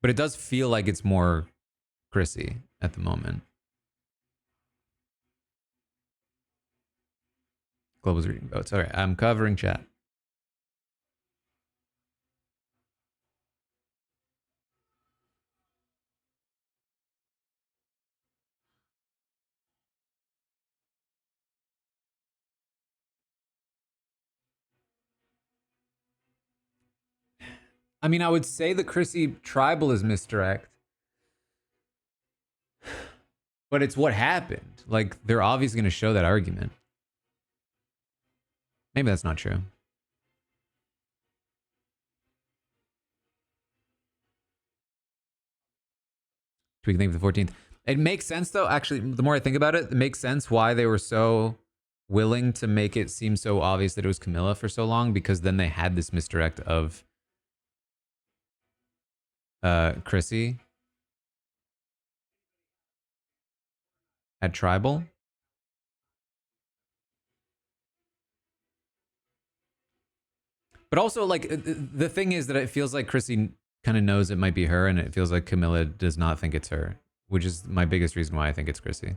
But it does feel like it's more Chrissy at the moment. Global's reading votes. All right, I'm covering chat. I mean, I would say the Chrissy tribal is misdirect, but it's what happened. Like, they're obviously going to show that argument. Maybe that's not true. We can think of the 14th. It makes sense, though. Actually, the more I think about it, it makes sense why they were so willing to make it seem so obvious that it was Camilla for so long, because then they had this misdirect of Chrissy at tribal. But also, like, the thing is that it feels like Chrissy kind of knows it might be her, and it feels like Camilla does not think it's her, which is my biggest reason why I think it's Chrissy.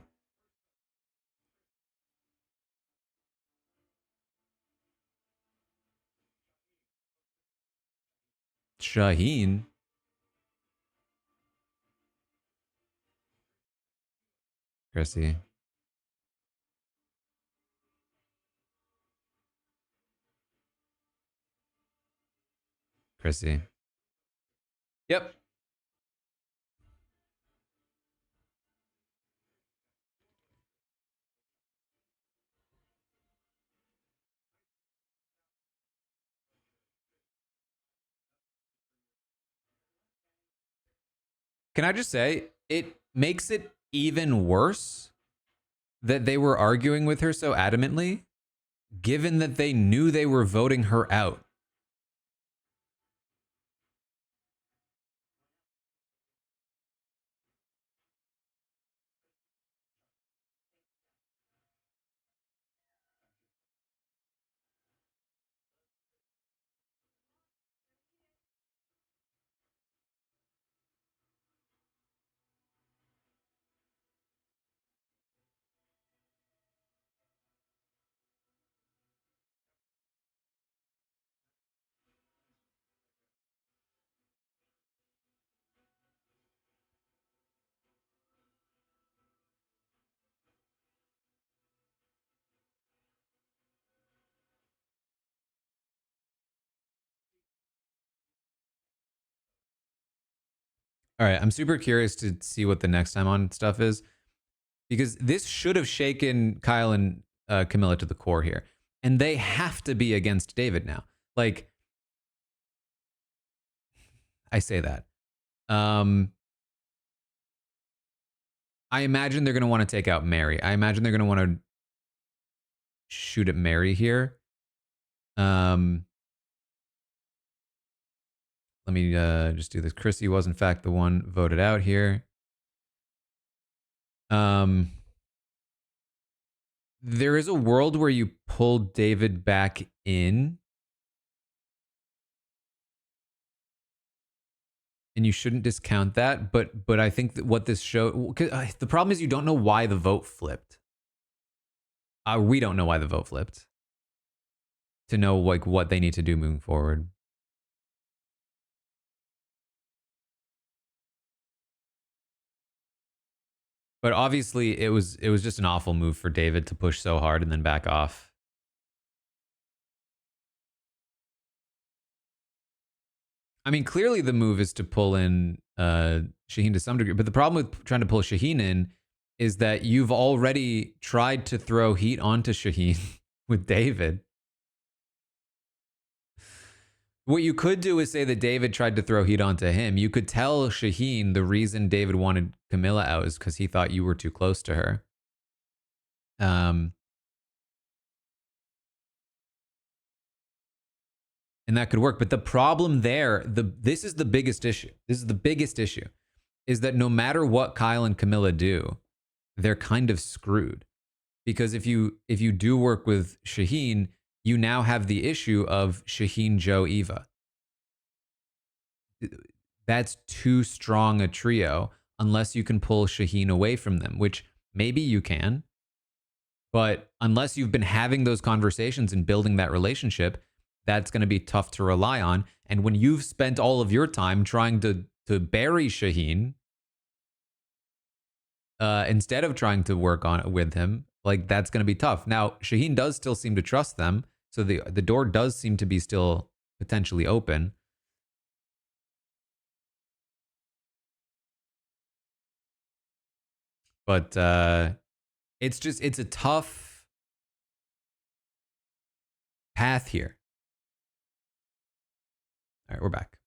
Shaheen. Chrissy. Chrissy. Yep. Can I just say, it makes it even worse that they were arguing with her so adamantly, given that they knew they were voting her out. All right, I'm super curious to see what the next time on stuff is, because this should have shaken Kyle and Camilla to the core here, and they have to be against David now. Like, I say that. I imagine they're going to want to take out Mary. I imagine they're going to want to shoot at Mary here. Let me just do this. Chrissy was in fact the one voted out here. There is a world where you pull David back in, and you shouldn't discount that. But I think that what this show, the problem is you don't know why the vote flipped. We don't know why the vote flipped to know like what they need to do moving forward. But obviously, it was just an awful move for David to push so hard and then back off. I mean, clearly the move is to pull in Shaheen to some degree. But the problem with trying to pull Shaheen in is that you've already tried to throw heat onto Shaheen with David. What you could do is say that David tried to throw heat onto him. You could tell Shaheen the reason David wanted Camilla out is because he thought you were too close to her. And that could work. But the problem there, this is the biggest issue. This is the biggest issue, is that no matter what Kyle and Camilla do, they're kind of screwed. Because if you do work with Shaheen, you now have the issue of Shaheen, Joe, Eva. That's too strong a trio unless you can pull Shaheen away from them, which maybe you can. But unless you've been having those conversations and building that relationship, that's going to be tough to rely on. And when you've spent all of your time trying to bury Shaheen, instead of trying to work on it with him, like that's going to be tough. Now, Shaheen does still seem to trust them, so the door does seem to be still potentially open. But it's a tough path here. All right, we're back.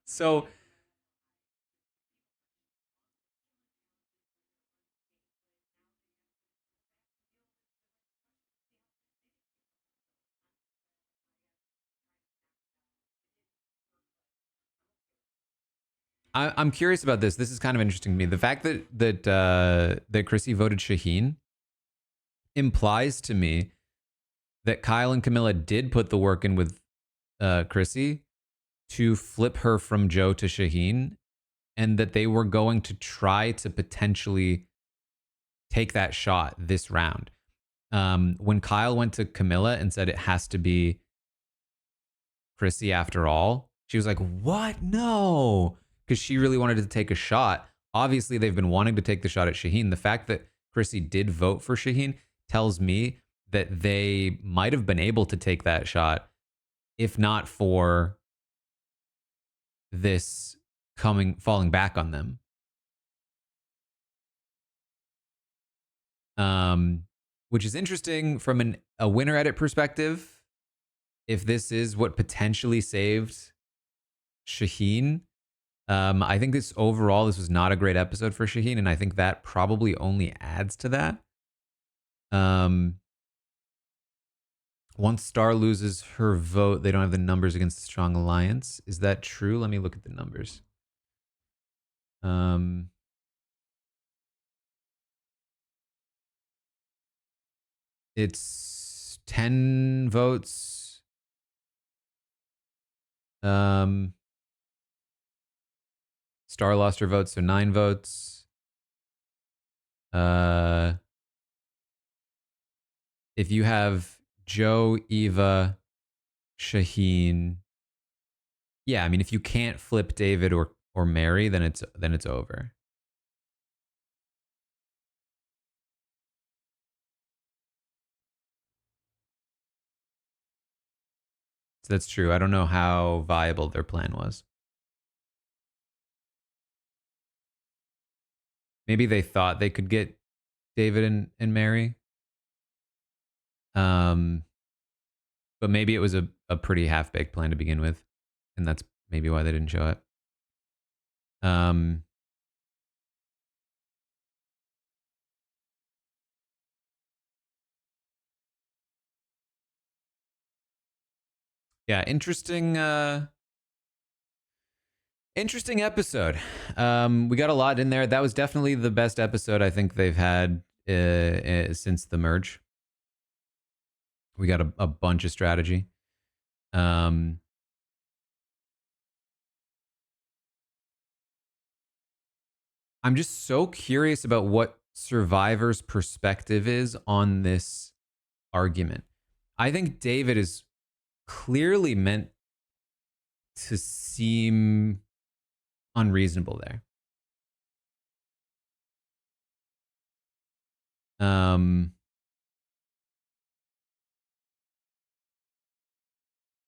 So I'm curious about this. This is kind of interesting to me. The fact that Chrissy voted Shaheen implies to me that Kyle and Camilla did put the work in with Chrissy to flip her from Joe to Shaheen, and that they were going to try to potentially take that shot this round. When Kyle went to Camilla and said it has to be Chrissy after all, she was like, "What? No," because she really wanted to take a shot. Obviously, they've been wanting to take the shot at Shaheen. The fact that Chrissy did vote for Shaheen tells me that they might have been able to take that shot if not for this falling back on them. Which is interesting from a winner edit perspective. If this is what potentially saved Shaheen, I think this was not a great episode for Shaheen, and I think that probably only adds to that. Once Star loses her vote, they don't have the numbers against the Strong Alliance. Is that true? Let me look at the numbers. It's 10 votes. Star lost her vote, so 9 votes. If you have Joe, Eva, Shaheen, yeah, I mean, if you can't flip David or Mary, then it's over. So that's true. I don't know how viable their plan was. Maybe they thought they could get David and Mary. But maybe it was a pretty half-baked plan to begin with, and that's maybe why they didn't show it. Yeah, interesting episode. We got a lot in there. That was definitely the best episode I think they've had since the merge. We got a bunch of strategy. I'm just so curious about what Survivor's perspective is on this argument. I think David is clearly meant to seem unreasonable there.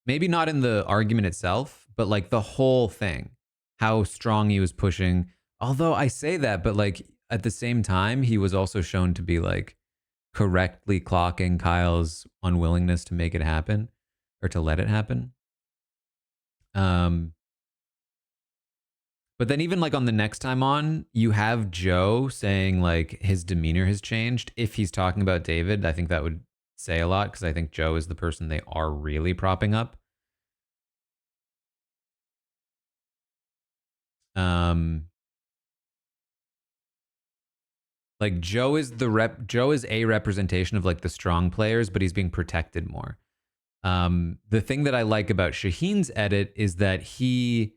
Maybe not in the argument itself, but like the whole thing, how strong he was pushing. Although I say that, but like at the same time, he was also shown to be like correctly clocking Kyle's unwillingness to make it happen or to let it happen. Um, but then even like on the next time on, you have Joe saying like his demeanor has changed. If he's talking about David, I think that would say a lot because I think Joe is the person they are really propping up. Um, like Joe is a representation of like the strong players, but he's being protected more. The thing that I like about Shaheen's edit is that he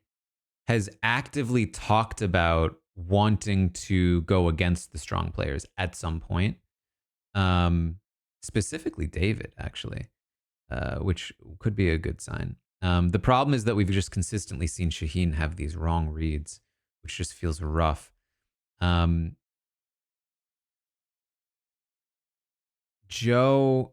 has actively talked about wanting to go against the strong players at some point. Um, specifically David, actually, which could be a good sign. The problem is that we've just consistently seen Shaheen have these wrong reads, which just feels rough. Um, Joe,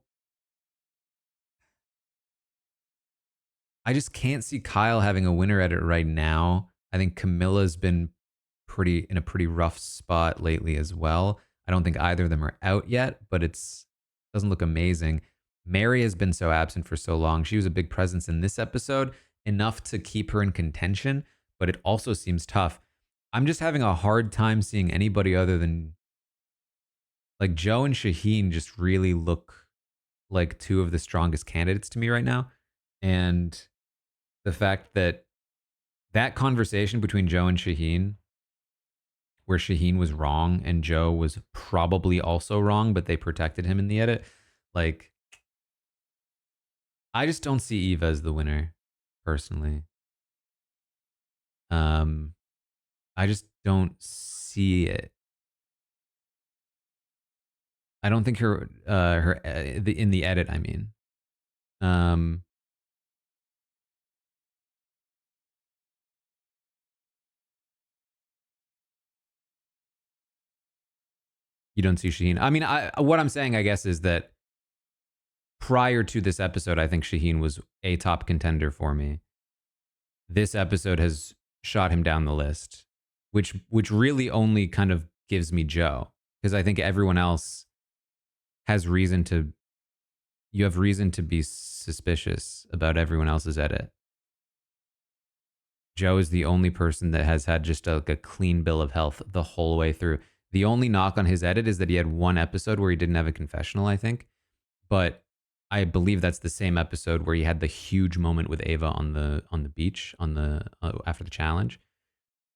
I just can't see Kyle having a winner edit right now. I think Camilla's been pretty in a pretty rough spot lately as well. I don't think either of them are out yet, but it's doesn't look amazing. Mary has been so absent for so long. She was a big presence in this episode, enough to keep her in contention, but it also seems tough. I'm just having a hard time seeing anybody other than like Joe and Shaheen just really look like two of the strongest candidates to me right now. And the fact that that conversation between Joe and Shaheen, where Shaheen was wrong and Joe was probably also wrong, but they protected him in the edit. Like, I just don't see Eva as the winner, personally. Um, I just don't see it. I don't think in the edit. I mean, um, you don't see Shaheen. I mean, what I'm saying, I guess, is that prior to this episode, I think Shaheen was a top contender for me. This episode has shot him down the list, which really only kind of gives me Joe, because I think everyone else has reason to you have reason to be suspicious about everyone else's edit. Joe is the only person that has had just like a clean bill of health the whole way through. The only knock on his edit is that he had one episode where he didn't have a confessional, I think. But I believe that's the same episode where he had the huge moment with Ava on the beach on the after the challenge.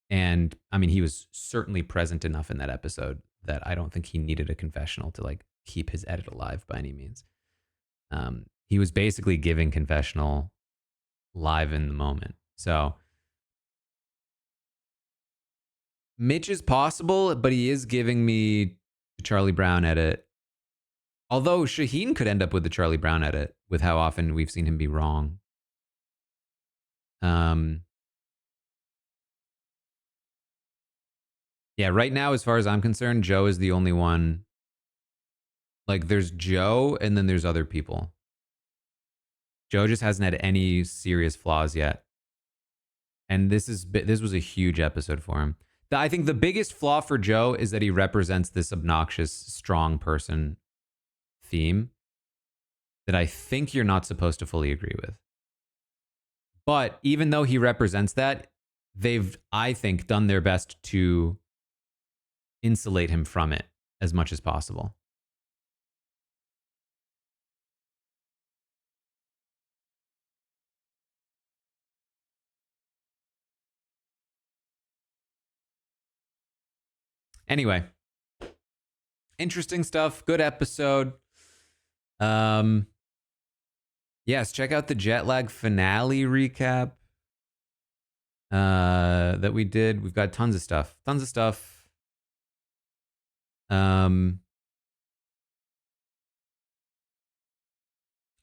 And I mean, he was certainly present enough in that episode that I don't think he needed a confessional to like keep his edit alive by any means. He was basically giving confessional live in the moment. So Mitch is possible, but he is giving me the Charlie Brown edit. Although Shaheen could end up with the Charlie Brown edit with how often we've seen him be wrong. Yeah, right now, as far as I'm concerned, Joe is the only one. Like, there's Joe, and then there's other people. Joe just hasn't had any serious flaws yet, and this was a huge episode for him. I think the biggest flaw for Joe is that he represents this obnoxious, strong person theme that I think you're not supposed to fully agree with. But even though he represents that, they've, I think, done their best to insulate him from it as much as possible. Anyway, interesting stuff. Good episode. Yes, check out the jet lag finale recap that we did. We've got tons of stuff. Tons of stuff. I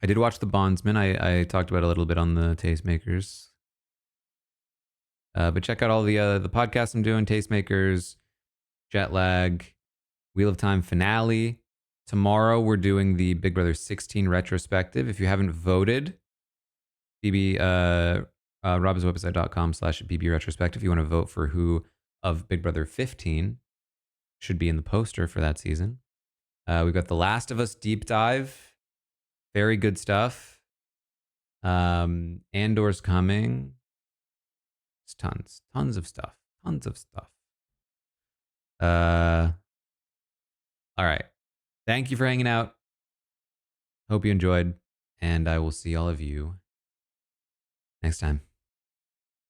did watch The Bondsman. I talked about it a little bit on the Tastemakers. But check out all the podcasts I'm doing: Tastemakers, Jet Lag, Wheel of Time finale. Tomorrow we're doing the Big Brother 16 retrospective. If you haven't voted, BB robbinswebsite.com/BB retrospective. If you want to vote for who of Big Brother 15 should be in the poster for that season. We've got The Last of Us deep dive. Very good stuff. Andor's coming. It's tons of stuff. Tons of stuff. All right. Thank you for hanging out. Hope you enjoyed, and I will see all of you next time.